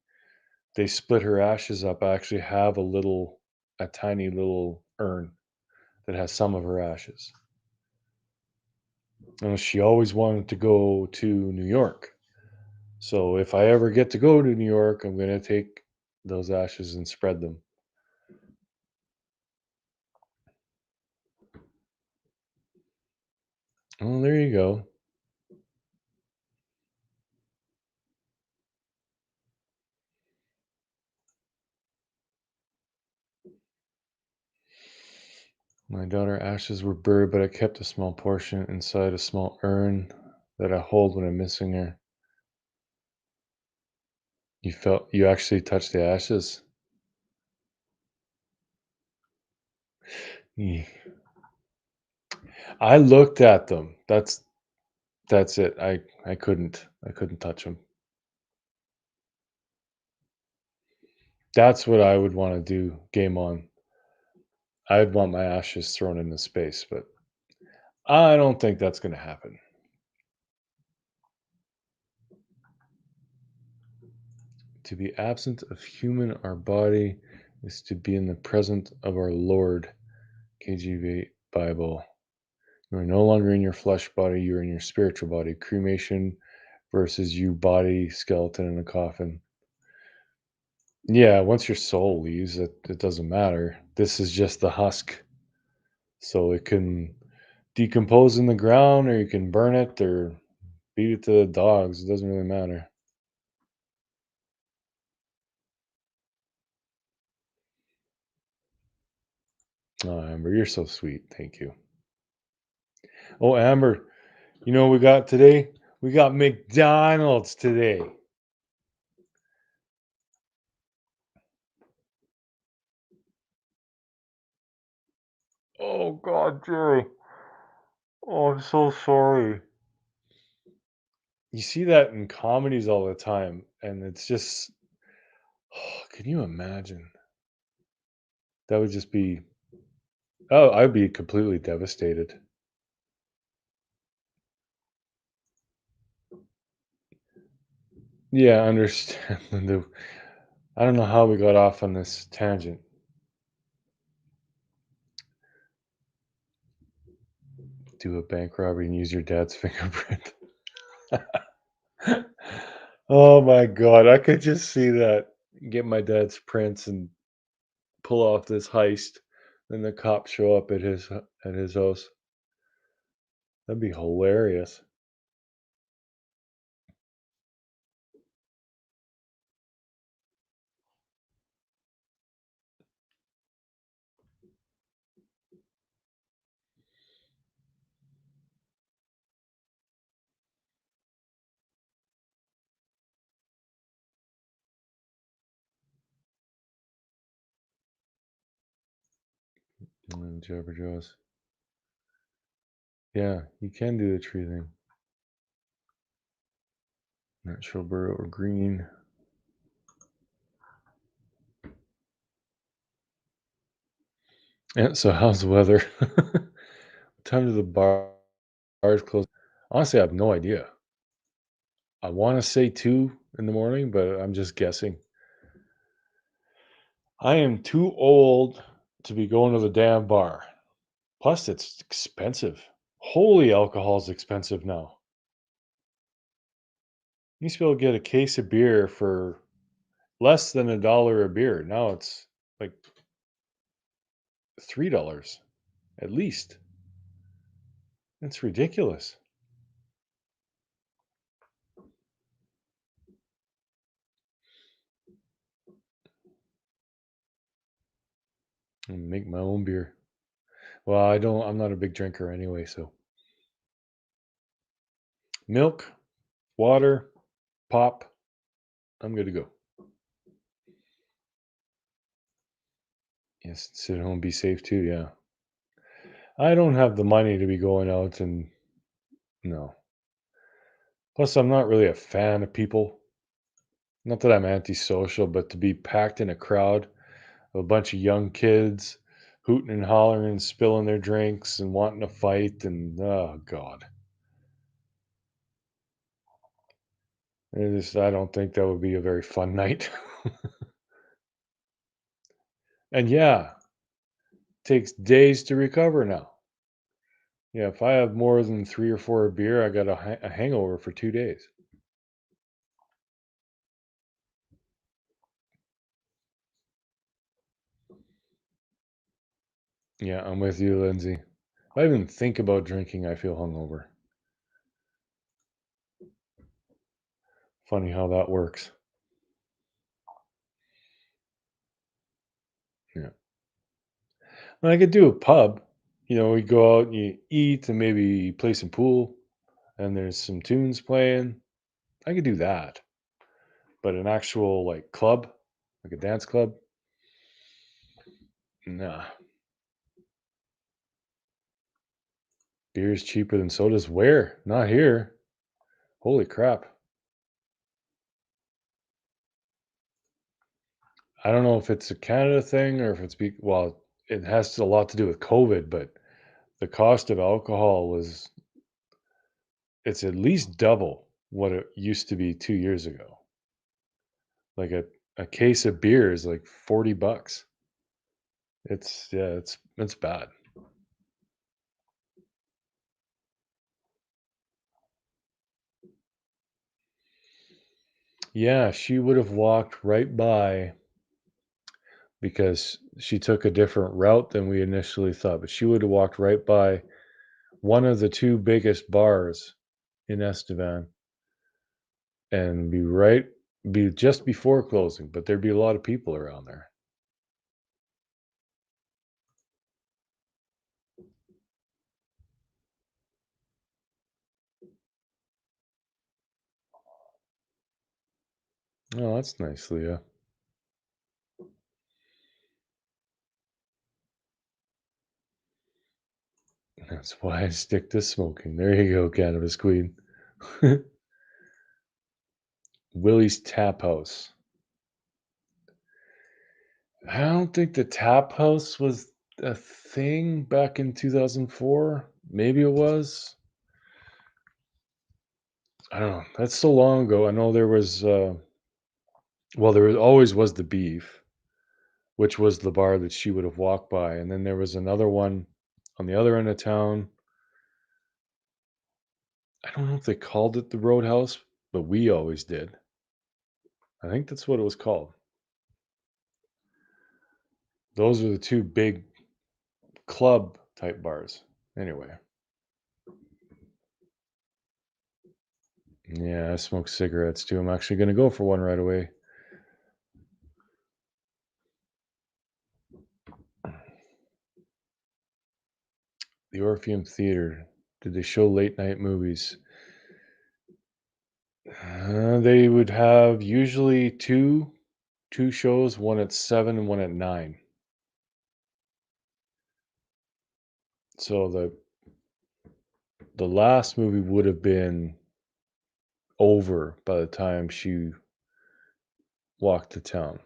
They split her ashes up. I actually have a tiny little urn that has some of her ashes. And she always wanted to go to New York. So if I ever get to go to New York, I'm gonna take those ashes and spread them. Oh, there you go. My daughter ashes were buried, but I kept a small portion inside a small urn that I hold when I'm missing her. You actually touched the ashes? Ye- I looked at them. That's it. I couldn't touch them. That's what I would want to do. Game on. I'd want my ashes thrown into space, but I don't think that's going to happen. To be absent of human our body is to be in the presence of our Lord. KJV Bible. You are no longer in your flesh body, you are in your spiritual body. Cremation versus you body, skeleton in a coffin. Yeah, once your soul leaves, it doesn't matter. This is just the husk. So it can decompose in the ground, or you can burn it or feed it to the dogs. It doesn't really matter. Oh, Amber, you're so sweet. Thank you. Oh, Amber, you know what we got today? We got McDonald's today. Oh God, Jerry. Oh, I'm so sorry. You see that in comedies all the time, and it's just can you imagine? That would just be oh, I'd be completely devastated. Yeah, I understand the I don't know how we got off on this tangent. Do a bank robbery and use your dad's fingerprint. Oh my god, I could just see that. Get my dad's prints and pull off this heist, then the cops show up at his house. That'd be hilarious. Mm, Jabber Jaws. Yeah, you can do the tree thing. Natural burrow or green. Yeah, so how's the weather? What time do the bars close? Honestly, I have no idea. I want to say 2 in the morning, but I'm just guessing. I am too old to be going to the damn bar. Plus, it's expensive. Holy alcohol's expensive now. You used to be able to get a case of beer for less than $1 a beer. Now it's like $3 at least. It's ridiculous. And make my own beer. Well, I'm not a big drinker anyway, so milk, water, pop, I'm good to go. Yes, sit at home, be safe too, yeah. I don't have the money to be going out and no. Plus, I'm not really a fan of people. Not that I'm antisocial, but to be packed in a crowd of a bunch of young kids hooting and hollering and spilling their drinks and wanting to fight and oh god. I don't think that would be a very fun night. And yeah, takes days to recover now. Yeah, if I have more than 3 or 4 a beer, I got a hangover for 2 days. Yeah, I'm with you, Lindsay. If I even think about drinking, I feel hungover. Funny how that works. Yeah. And I could do a pub. We go out and you eat and maybe play some pool and there's some tunes playing. I could do that. But an actual like club, like a dance club, nah. Beer's cheaper than sodas. Where? Not here. Holy crap. I don't know if it's a Canada thing or if well, it has a lot to do with COVID, but the cost of alcohol it's at least double what it used to be 2 years ago. Like a case of beer is like 40 bucks. Yeah, it's bad. Yeah, she would have walked right by because she took a different route than we initially thought, but she would have walked right by one of the 2 biggest bars in Estevan and be just before closing, but there'd be a lot of people around there. Oh, that's nice, Leah. That's why I stick to smoking. There you go, cannabis queen. Willie's Tap House. I don't think the Tap House was a thing back in 2004. Maybe it was. I don't know. That's so long ago. I know there was, well, always was the Beef, which was the bar that she would have walked by, and then there was another one on the other end of town. I don't know if they called it the Roadhouse, but we always did. I think that's what it was called. Those are the 2 big club type bars. Anyway, yeah, I smoke cigarettes too. I'm actually gonna go for one right away. The Orpheum Theater. Did they show late night movies? They would have usually 2 shows, one at 7 and one at 9. So the last movie would have been over by the time she walked to town.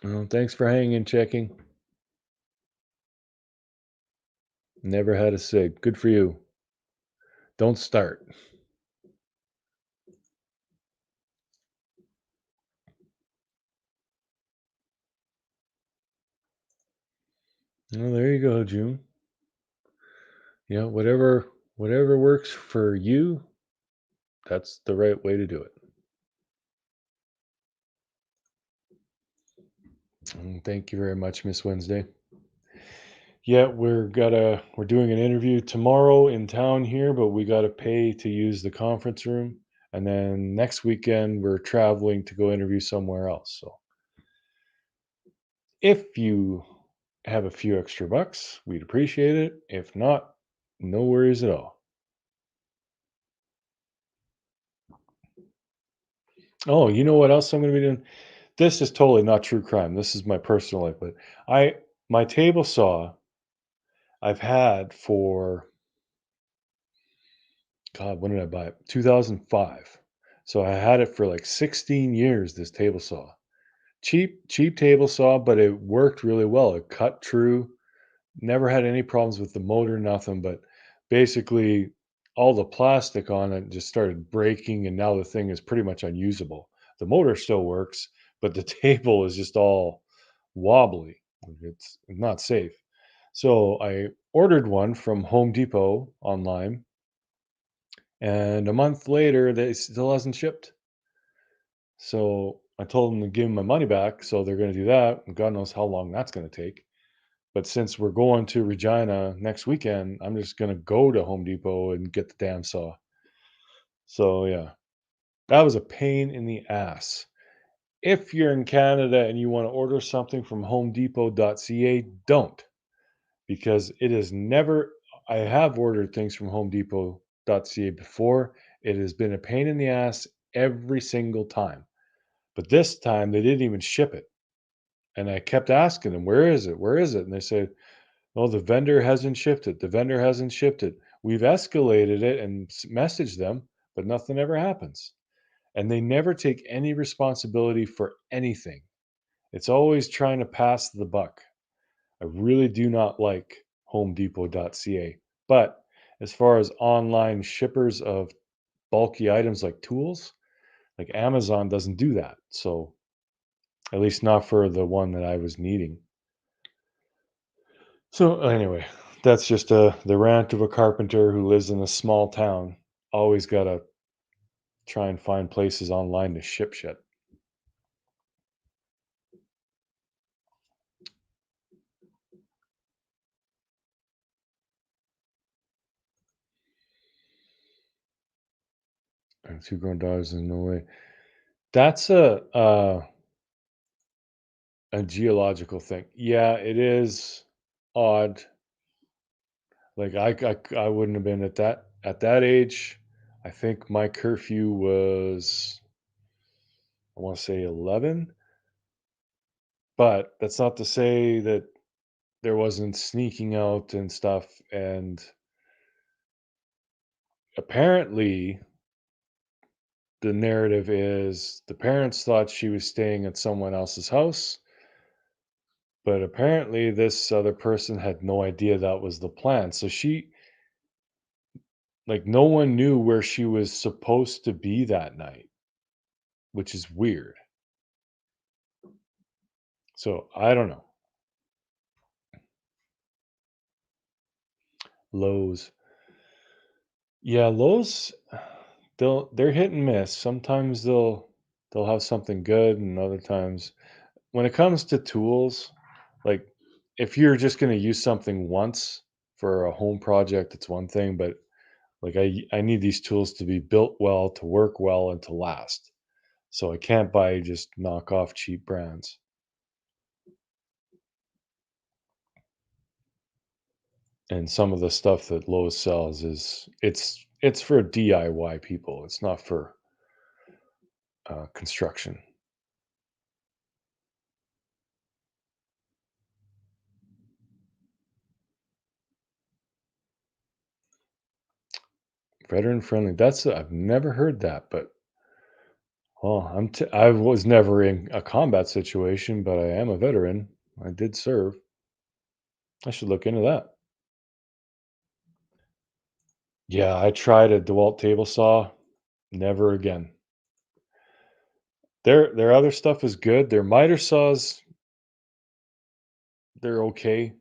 Well, thanks for hanging and checking. Never had a cig. Good for you. Don't start. Well, there you go, June. Whatever works for you, that's the right way to do it. Thank you very much, Miss Wednesday. Yeah, we're doing an interview tomorrow in town here, but we gotta pay to use the conference room. And then next weekend we're traveling to go interview somewhere else. So if you have a few extra bucks, we'd appreciate it. If not, no worries at all. Oh, you know what else I'm gonna be doing? This is totally not true crime. This is my personal life, but I my table saw I've had for God, when did I buy it? 2005. So I had it for like 16 years, this table saw. Cheap table saw, but it worked really well. It cut true. Never had any problems with the motor, nothing, but basically all the plastic on it just started breaking and now the thing is pretty much unusable. The motor still works, but the table is just all wobbly. It's not safe. So I ordered one from Home Depot online, and a month later they still hasn't shipped. So I told them to give me my money back. So they're going to do that. And God knows how long that's going to take. But since we're going to Regina next weekend, I'm just going to go to Home Depot and get the damn saw. So yeah, that was a pain in the ass. If you're in Canada and you want to order something from homedepot.ca, don't, because it is never, I have ordered things from homedepot.ca before. It has been a pain in the ass every single time. But this time they didn't even ship it. And I kept asking them, "Where is it? Where is it?" And they said, "Oh, the vendor hasn't shipped it. The vendor hasn't shipped it. We've escalated it and messaged them, but nothing ever happens." And they never take any responsibility for anything. It's always trying to pass the buck. I really do not like homedepot.ca. But as far as online shippers of bulky items like tools, like Amazon doesn't do that. So at least not for the one that I was needing. So anyway, that's just the rant of a carpenter who lives in a small town. Always gotta try and find places online to ship shit. And 2 grown daughters in Norway. That's a geological thing. Yeah, it is odd. Like I wouldn't have been at that age. I think my curfew was, I want to say 11, but that's not to say that there wasn't sneaking out and stuff. And apparently the narrative is the parents thought she was staying at someone else's house, but apparently this other person had no idea that was the plan. So she like no one knew where she was supposed to be that night, which is weird. So I don't know. Lowe's. Yeah, Lowe's they're hit and miss. Sometimes they'll have something good and other times when it comes to tools, like if you're just going to use something once for a home project, it's one thing, but like I need these tools to be built well, to work well and to last. So I can't buy just knockoff cheap brands. And some of the stuff that Lowe's sells is it's for DIY people. It's not for construction. Veteran friendly. I've never heard that, but well, I was never in a combat situation, but I am a veteran. I did serve. I should look into that. Yeah, I tried a DeWalt table saw. Never again. Their other stuff is good. Their miter saws, they're okay.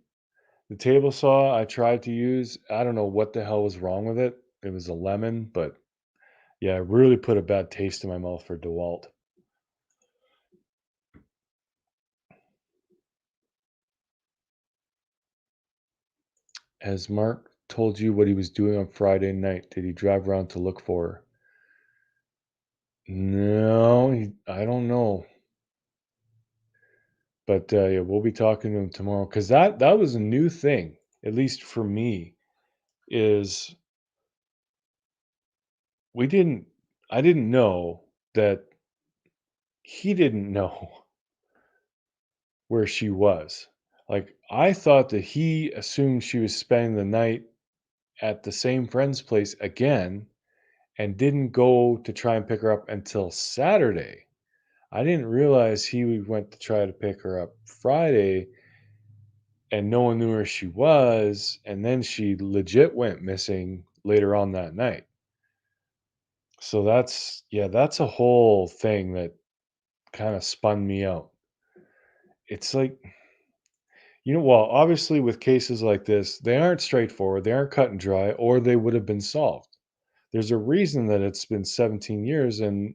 The table saw I tried to use, I don't know what the hell was wrong with it. It was a lemon, but yeah, it really put a bad taste in my mouth for DeWalt. Has Mark told you what he was doing on Friday night? Did he drive around to look for her? No, I don't know. But yeah, we'll be talking to him tomorrow because that was a new thing, at least for me. Is we didn't I didn't know that he didn't know where she was. Like I thought that he assumed she was spending the night at the same friend's place again and didn't go to try and pick her up until Saturday. I didn't realize he went to try to pick her up Friday and no one knew where she was. And then she legit went missing later on that night. So yeah, that's a whole thing that kind of spun me out. It's like, well, obviously with cases like this, they aren't straightforward, they aren't cut and dry, or they would have been solved. There's a reason that it's been 17 years and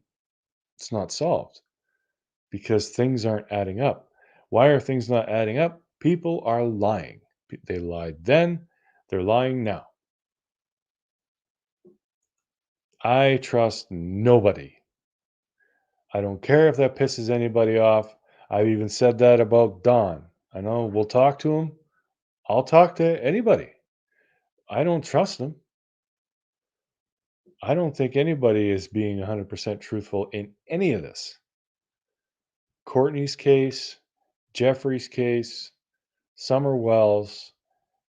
it's not solved because things aren't adding up. Why are things not adding up? People are lying. They lied then, they're lying now. I trust nobody. I don't care if that pisses anybody off. I've even said that about Don. I know we'll talk to him. I'll talk to anybody. I don't trust him. I don't think anybody is being 100% truthful in any of this. Courtney's case, Jeffrey's case, Summer Wells,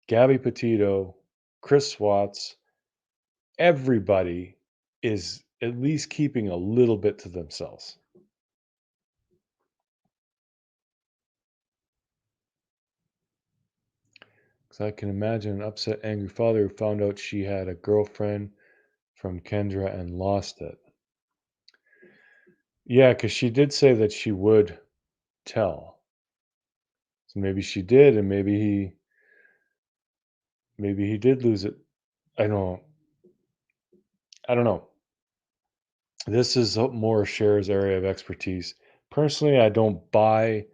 Gabby Petito, Chris Swats, everybody is at least keeping a little bit to themselves. Because I can imagine an upset, angry father who found out she had a girlfriend from Kendra and lost it. Yeah, because she did say that she would tell. So maybe she did, and maybe he did lose it. I don't I don't know. This is more Cher's area of expertise. Personally, I don't buy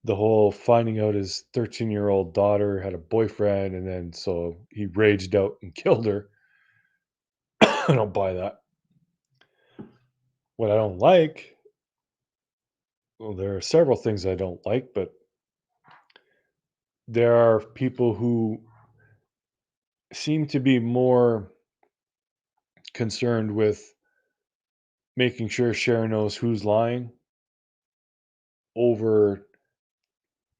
the whole finding out his 13-year-old daughter had a boyfriend and then so he raged out and killed her. I don't buy that. What I don't like, well, there are several things I don't like, but there are people who seem to be more concerned with making sure Cher knows who's lying over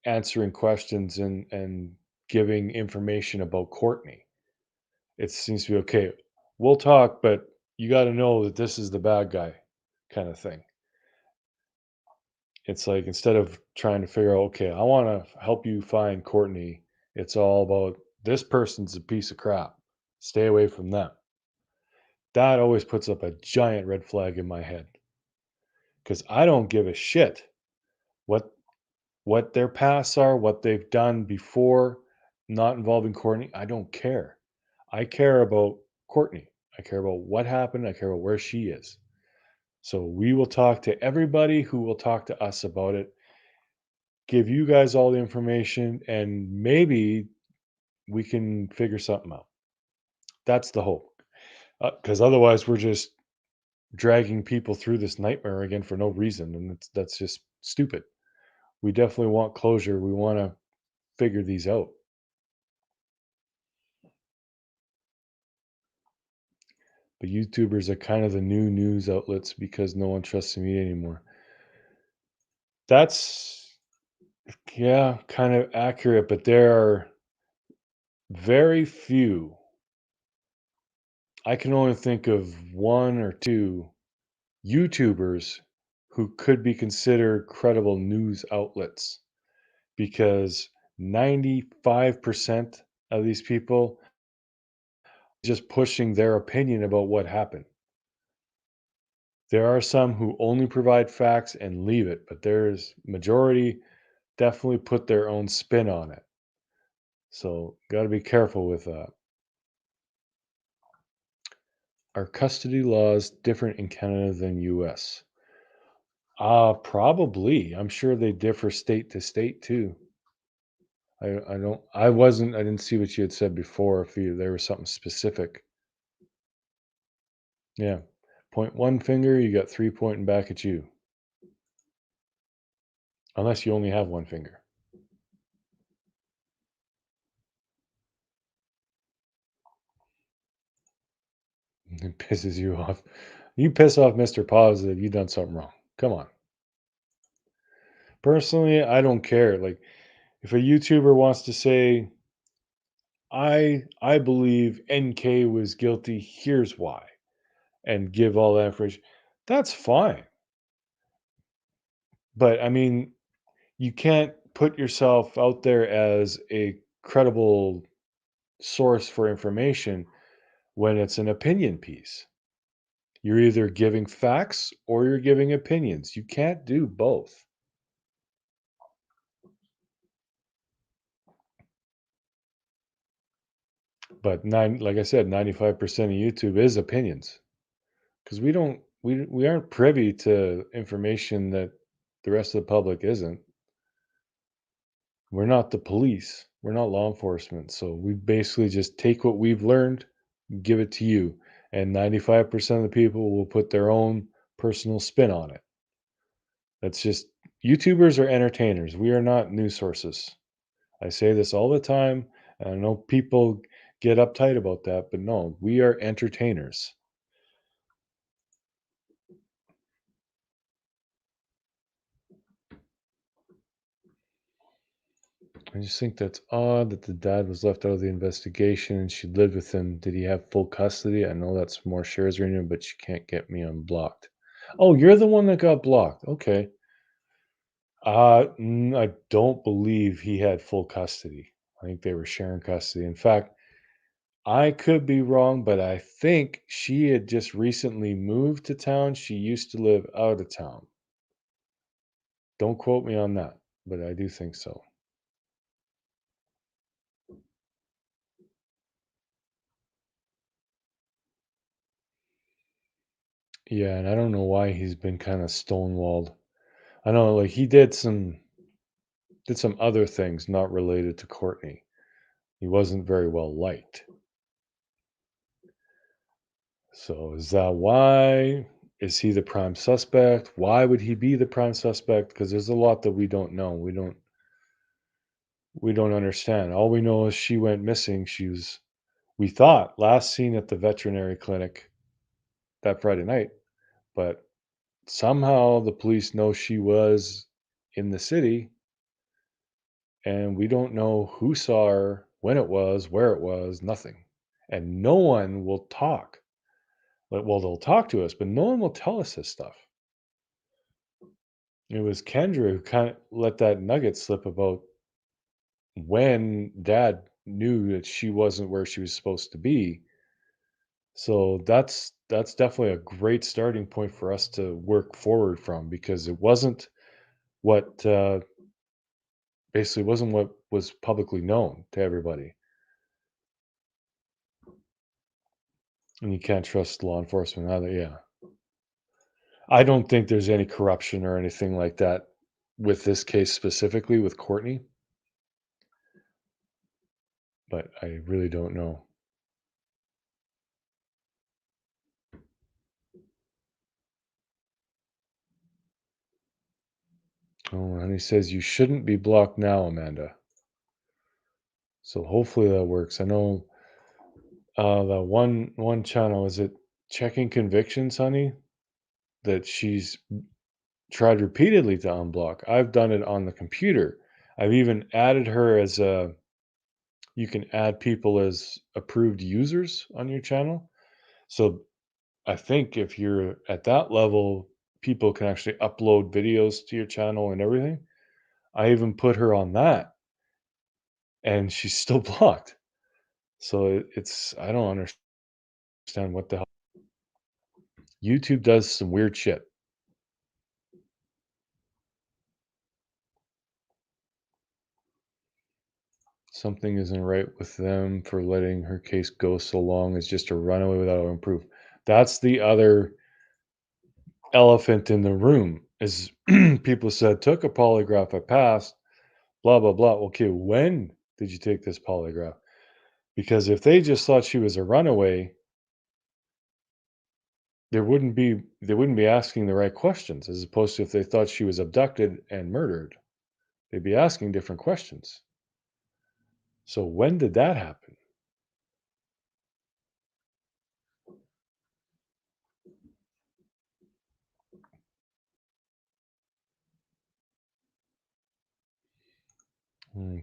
answering questions and giving information about Courtney. It seems to be okay. we'll talk, but you got to know that this is the bad guy kind of thing. It's like instead of trying to figure out, okay, I want to help you find Courtney, it's all about this person's a piece of crap. Stay away from them. That always puts up a giant red flag in my head because I don't give a shit what their pasts are, what they've done before, not involving Courtney. I don't care. I care about Courtney. I care about what happened. I care about where she is. So we will talk to everybody who will talk to us about it, give you guys all the information, and maybe we can figure something out. That's the hope. Because otherwise, we're just dragging people through this nightmare again for no reason. And that's just stupid. We definitely want closure. We want to figure these out. But YouTubers are kind of the new news outlets because no one trusts the media anymore. That's, yeah, kind of accurate, but there are very few. I can only think of one or two YouTubers who could be considered credible news outlets because 95% of these people just pushing their opinion about what happened. There are some who only provide facts and leave it, but there's majority definitely put their own spin on it. So, got to be careful with that. Are custody laws different in Canada than US? Probably. I'm sure they differ state to state too. I don't I didn't see what you had said before if you there was something specific. Yeah. Point one finger, you got three pointing back at you. Unless you only have one finger. It pisses you off. You piss off Mr. Positive, you done something wrong. Come on. Personally, I don't care. Like if a YouTuber wants to say, I believe NK was guilty, here's why, and give all that information, that's fine. But I mean, you can't put yourself out there as a credible source for information when it's an opinion piece. You're either giving facts or you're giving opinions. You can't do both. But like I said, 95% of YouTube is opinions because we aren't privy to information that the rest of the public isn't. We're not the police. We're not law enforcement. So we basically just take what we've learned, give it to you. And 95% of the people will put their own personal spin on it. That's just YouTubers are entertainers. We are not news sources. I say this all the time. And I know people get uptight about that, but no, we are entertainers. I just think that's odd that the dad was left out of the investigation and she lived with him. Did he have full custody? I know that's more shares renewed, but you can't get me unblocked. Oh, you're the one that got blocked. Okay. I don't believe he had full custody. I think they were sharing custody. In fact, I could be wrong, but I think she had just recently moved to town. She used to live out of town. Don't quote me on that, but I do think so. Yeah, and I don't know why he's been kind of stonewalled. I know like he did some other things not related to Courtney. He wasn't very well liked. So is that why? Is he the prime suspect? Why would he be the prime suspect? Because there's a lot that we don't know. We don't understand. All we know is she went missing. She was we thought last seen at the veterinary clinic that Friday night, but somehow the police know she was in the city and we don't know who saw her, when it was, where it was, nothing. And no one will talk. Like, well, they'll talk to us, but no one will tell us this stuff. It was Kendra who kind of let that nugget slip about when dad knew that she wasn't where she was supposed to be. So that's definitely a great starting point for us to work forward from, because it wasn't what basically wasn't what was publicly known to everybody. And you can't trust law enforcement either. Yeah. I don't think there's any corruption or anything like that with this case specifically with Courtney, but I really don't know. Oh, and he says you shouldn't be blocked now, Amanda. So hopefully that works. I know the one channel, is it checking convictions, honey? That she's tried repeatedly to unblock. I've done it on the computer. I've even added her as a, you can add people as approved users on your channel. So I think if you're at that level, people can actually upload videos to your channel and everything. I even put her on that and she's still blocked. So it's, I don't understand what the hell. YouTube does some weird shit. Something isn't right with them for letting her case go so long as just a runaway without a proof. That's the other elephant in the room is people said, took a polygraph, I passed, blah, blah, blah. Okay, when did you take this polygraph? Because if they just thought she was a runaway, they wouldn't be asking the right questions, as opposed to if they thought she was abducted and murdered, they'd be asking different questions. So when did that happen?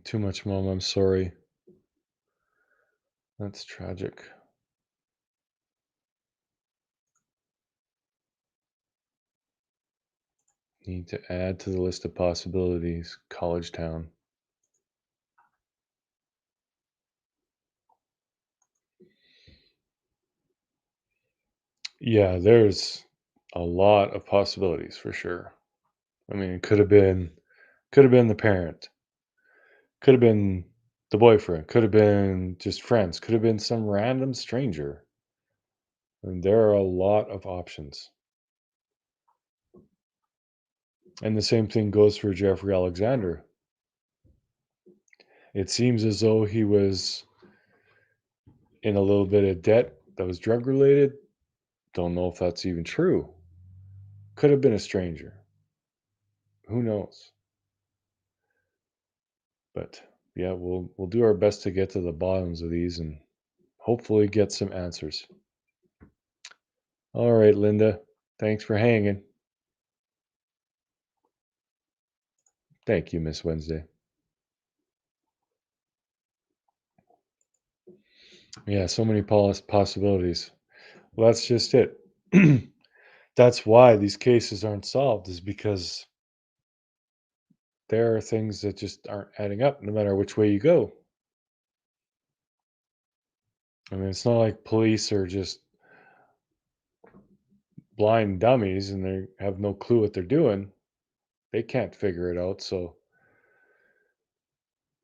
Too much, mom. I'm sorry. That's tragic. Need to add to the list of possibilities. College Town. Yeah, there's a lot of possibilities for sure. I mean, it could have been the parent, could have been the boyfriend, could have been just friends, could have been some random stranger. And there are a lot of options. And the same thing goes for Jeffrey Alexander. It seems as though he was in a little bit of debt that was drug related. Don't know if that's even true. Could have been a stranger. Who knows? But yeah, we'll do our best to get to the bottoms of these and hopefully get some answers. All right, Linda. Thanks for hanging. Thank you, Miss Wednesday. Yeah, so many possibilities. Well, that's just it. That's why these cases aren't solved, is because there are things that just aren't adding up no matter which way you go. I mean, it's not like police are just blind dummies and they have no clue what they're doing. They can't figure it out. So,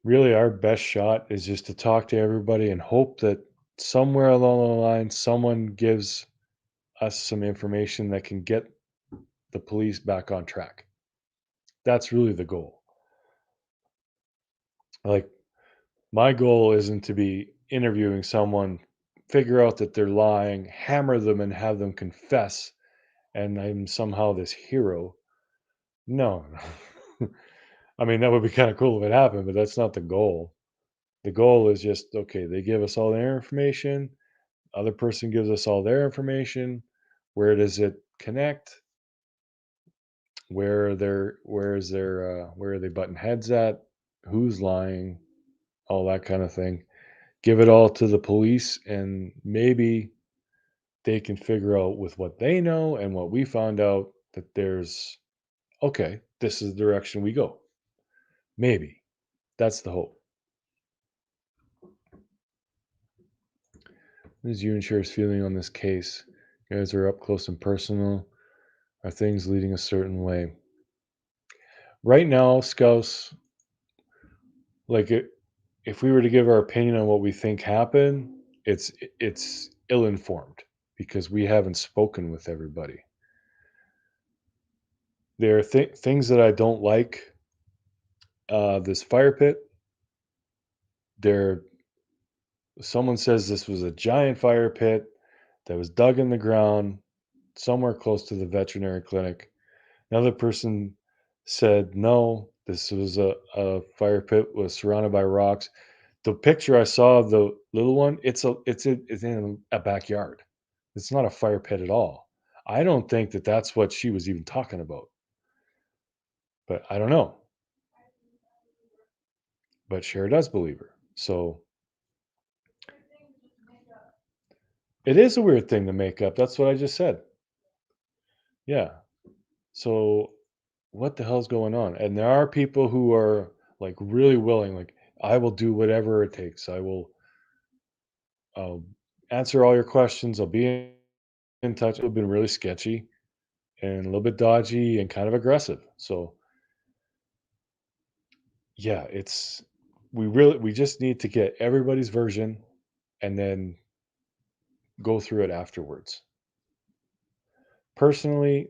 really, our best shot is just to talk to everybody and hope that somewhere along the line, someone gives us some information that can get the police back on track. That's really the goal. Like, my goal isn't to be interviewing someone, figure out that they're lying, hammer them, and have them confess, and I'm somehow this hero. No. I mean, that would be kind of cool if it happened, but that's not the goal. The goal is just, okay, they give us all their information, other person gives us all their information. Where does it connect? Where are they butting heads at? Who's lying? All that kind of thing. Give it all to the police, and maybe they can figure out with what they know and what we found out that there's okay, this is the direction we go. Maybe. That's the hope. What is you and Cher's feeling on this case? You guys are up close and personal. Are things leading a certain way? Right now, Scouts, like if we were to give our opinion on what we think happened, it's ill-informed because we haven't spoken with everybody. There are things that I don't like. This fire pit. There, someone says this was a giant fire pit that was dug in the ground somewhere close to the veterinary clinic. Another person said no, this was a fire pit was surrounded by rocks. The picture I saw of the little one, it's in a backyard. It's not a fire pit at all. I don't think that that's what she was even talking about, but I don't know. But Cher does believe her. So it is a weird thing to make up. That's what I just said. Yeah. So what the hell's going on? And there are people who are like really willing, like, I will do whatever it takes. I'll answer all your questions. I'll be in touch. It's been really sketchy and a little bit dodgy and kind of aggressive. So yeah, we just need to get everybody's version and then go through it afterwards. Personally,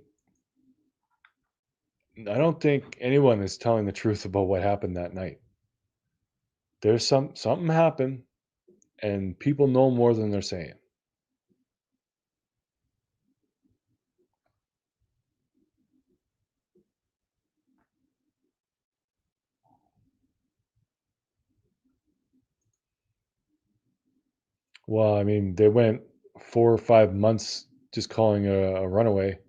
I don't think anyone is telling the truth about what happened that night. There's something happened and people know more than they're saying. Well, I mean, they went 4 or 5 months just calling a runaway.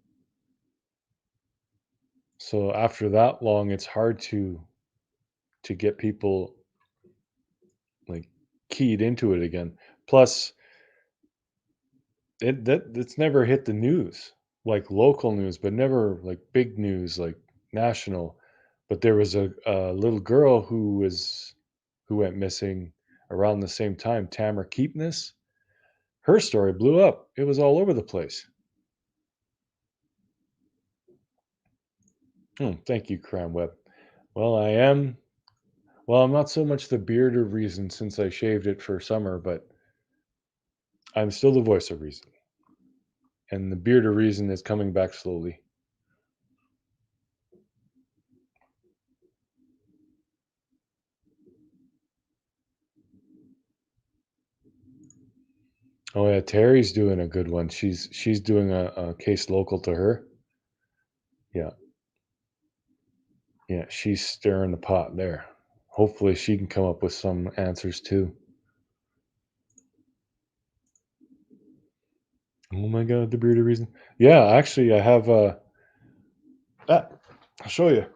So after that long, it's hard to get people like keyed into it again. Plus, it's never hit the news, like local news, but never like big news, like national. But there was a little girl who went missing around the same time, Tamara Keepness. Her story blew up. It was all over the place. Thank you, Crime Web. Well, I am. Well, I'm not so much the beard of reason since I shaved it for summer, but I'm still the voice of reason. And the beard of reason is coming back slowly. Oh yeah, Terry's doing a good one. She's doing a case local to her. Yeah, yeah, she's stirring the pot there. Hopefully, she can come up with some answers too. Oh my God, the beard of reason. Yeah, actually, I have. Ah, I'll show you.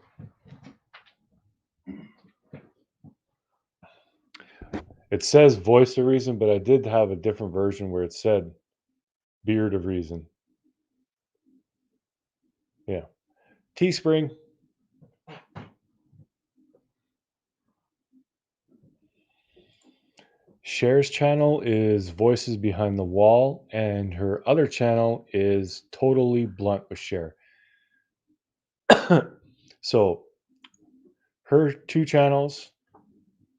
It says voice of reason, but I did have a different version where it said beard of reason. Yeah, Teespring. Cher's channel is Voices Behind the Wall, and her other channel is Totally Blunt with Cher. So her two channels,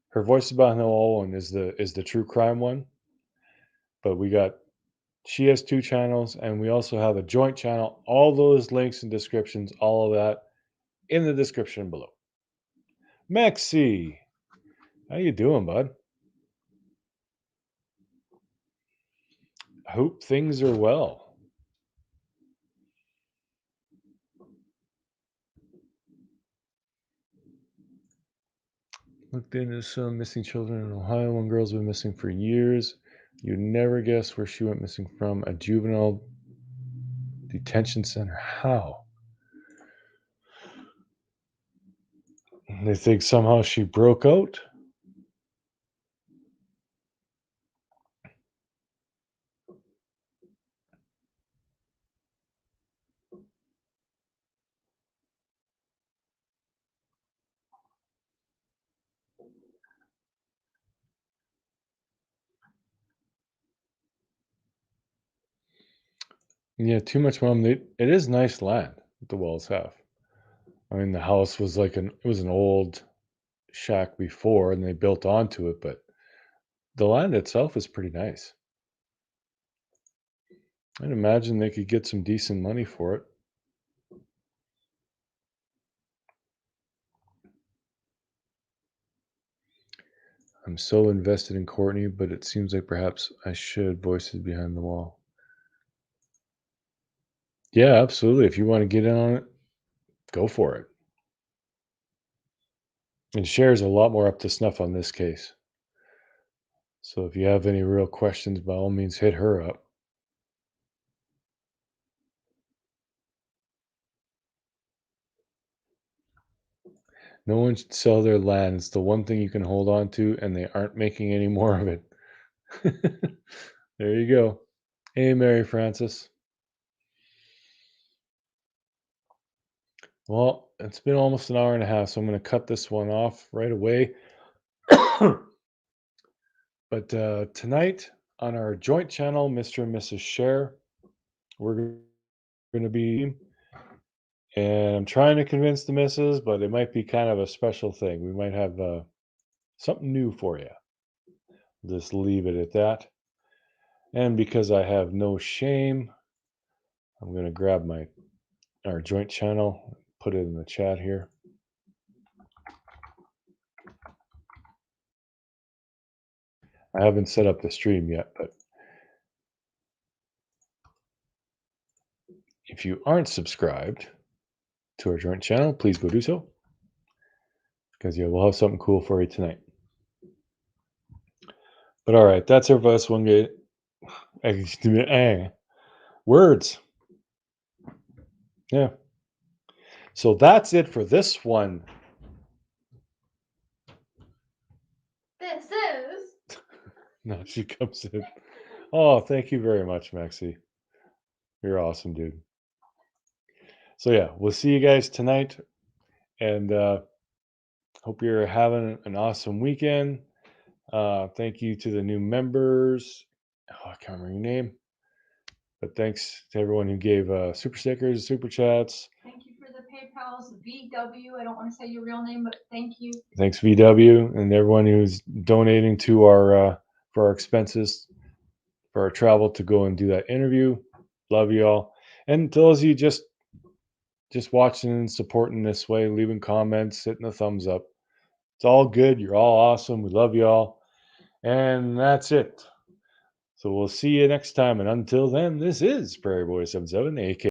her Voices Behind the Wall one is the true crime one, but she has two channels, and we also have a joint channel. All those links and descriptions, all of that in the description below. Maxi, how you doing, bud? I hope things are well. Looked into some missing children in Ohio. One girl's been missing for years. You'd never guess where she went missing from. A juvenile detention center. How? They think somehow she broke out. Yeah, too much room. It is nice land that the Wells have. I mean, the house was like it was an old shack before, and they built onto it, but the land itself is pretty nice. I'd imagine they could get some decent money for it. I'm so invested in Courtney, but it seems like perhaps I should. Voices behind the wall. Yeah, absolutely. If you want to get in on it, go for it. And Cher's a lot more up to snuff on this case. So if you have any real questions, by all means, hit her up. No one should sell their land. It's the one thing you can hold on to, and they aren't making any more of it. There you go. Hey, Mary Frances. Well, it's been almost an hour and a half, so I'm going to cut this one off right away. But tonight on our joint channel, Mr. and Mrs. Share, we're going to be, and I'm trying to convince the missus, but it might be kind of a special thing. We might have something new for you. Just leave it at that. And because I have no shame, I'm going to grab our joint channel, put it in the chat here. I haven't set up the stream yet, but if you aren't subscribed to our joint channel, please go do so, because yeah, we'll have something cool for you tonight. But all right, that's our first one. Words. Yeah. So that's it for this one. This is. Now she comes in. Oh, thank you very much, Maxie. You're awesome, dude. So yeah, we'll see you guys tonight, and hope you're having an awesome weekend. Thank you to the new members. Oh, I can't remember your name, but thanks to everyone who gave super stickers, super chats. Thank you for the PayPal's VW. I don't want to say your real name, but thank you. Thanks VW and everyone who's donating to our for our expenses for our travel to go and do that interview. Love you all, and to those of you just watching and supporting this way, leaving comments, hitting the thumbs up. It's all good. You're all awesome. We love you all, and that's it. So we'll see you next time. And until then, this is Prairie Boy 77, aka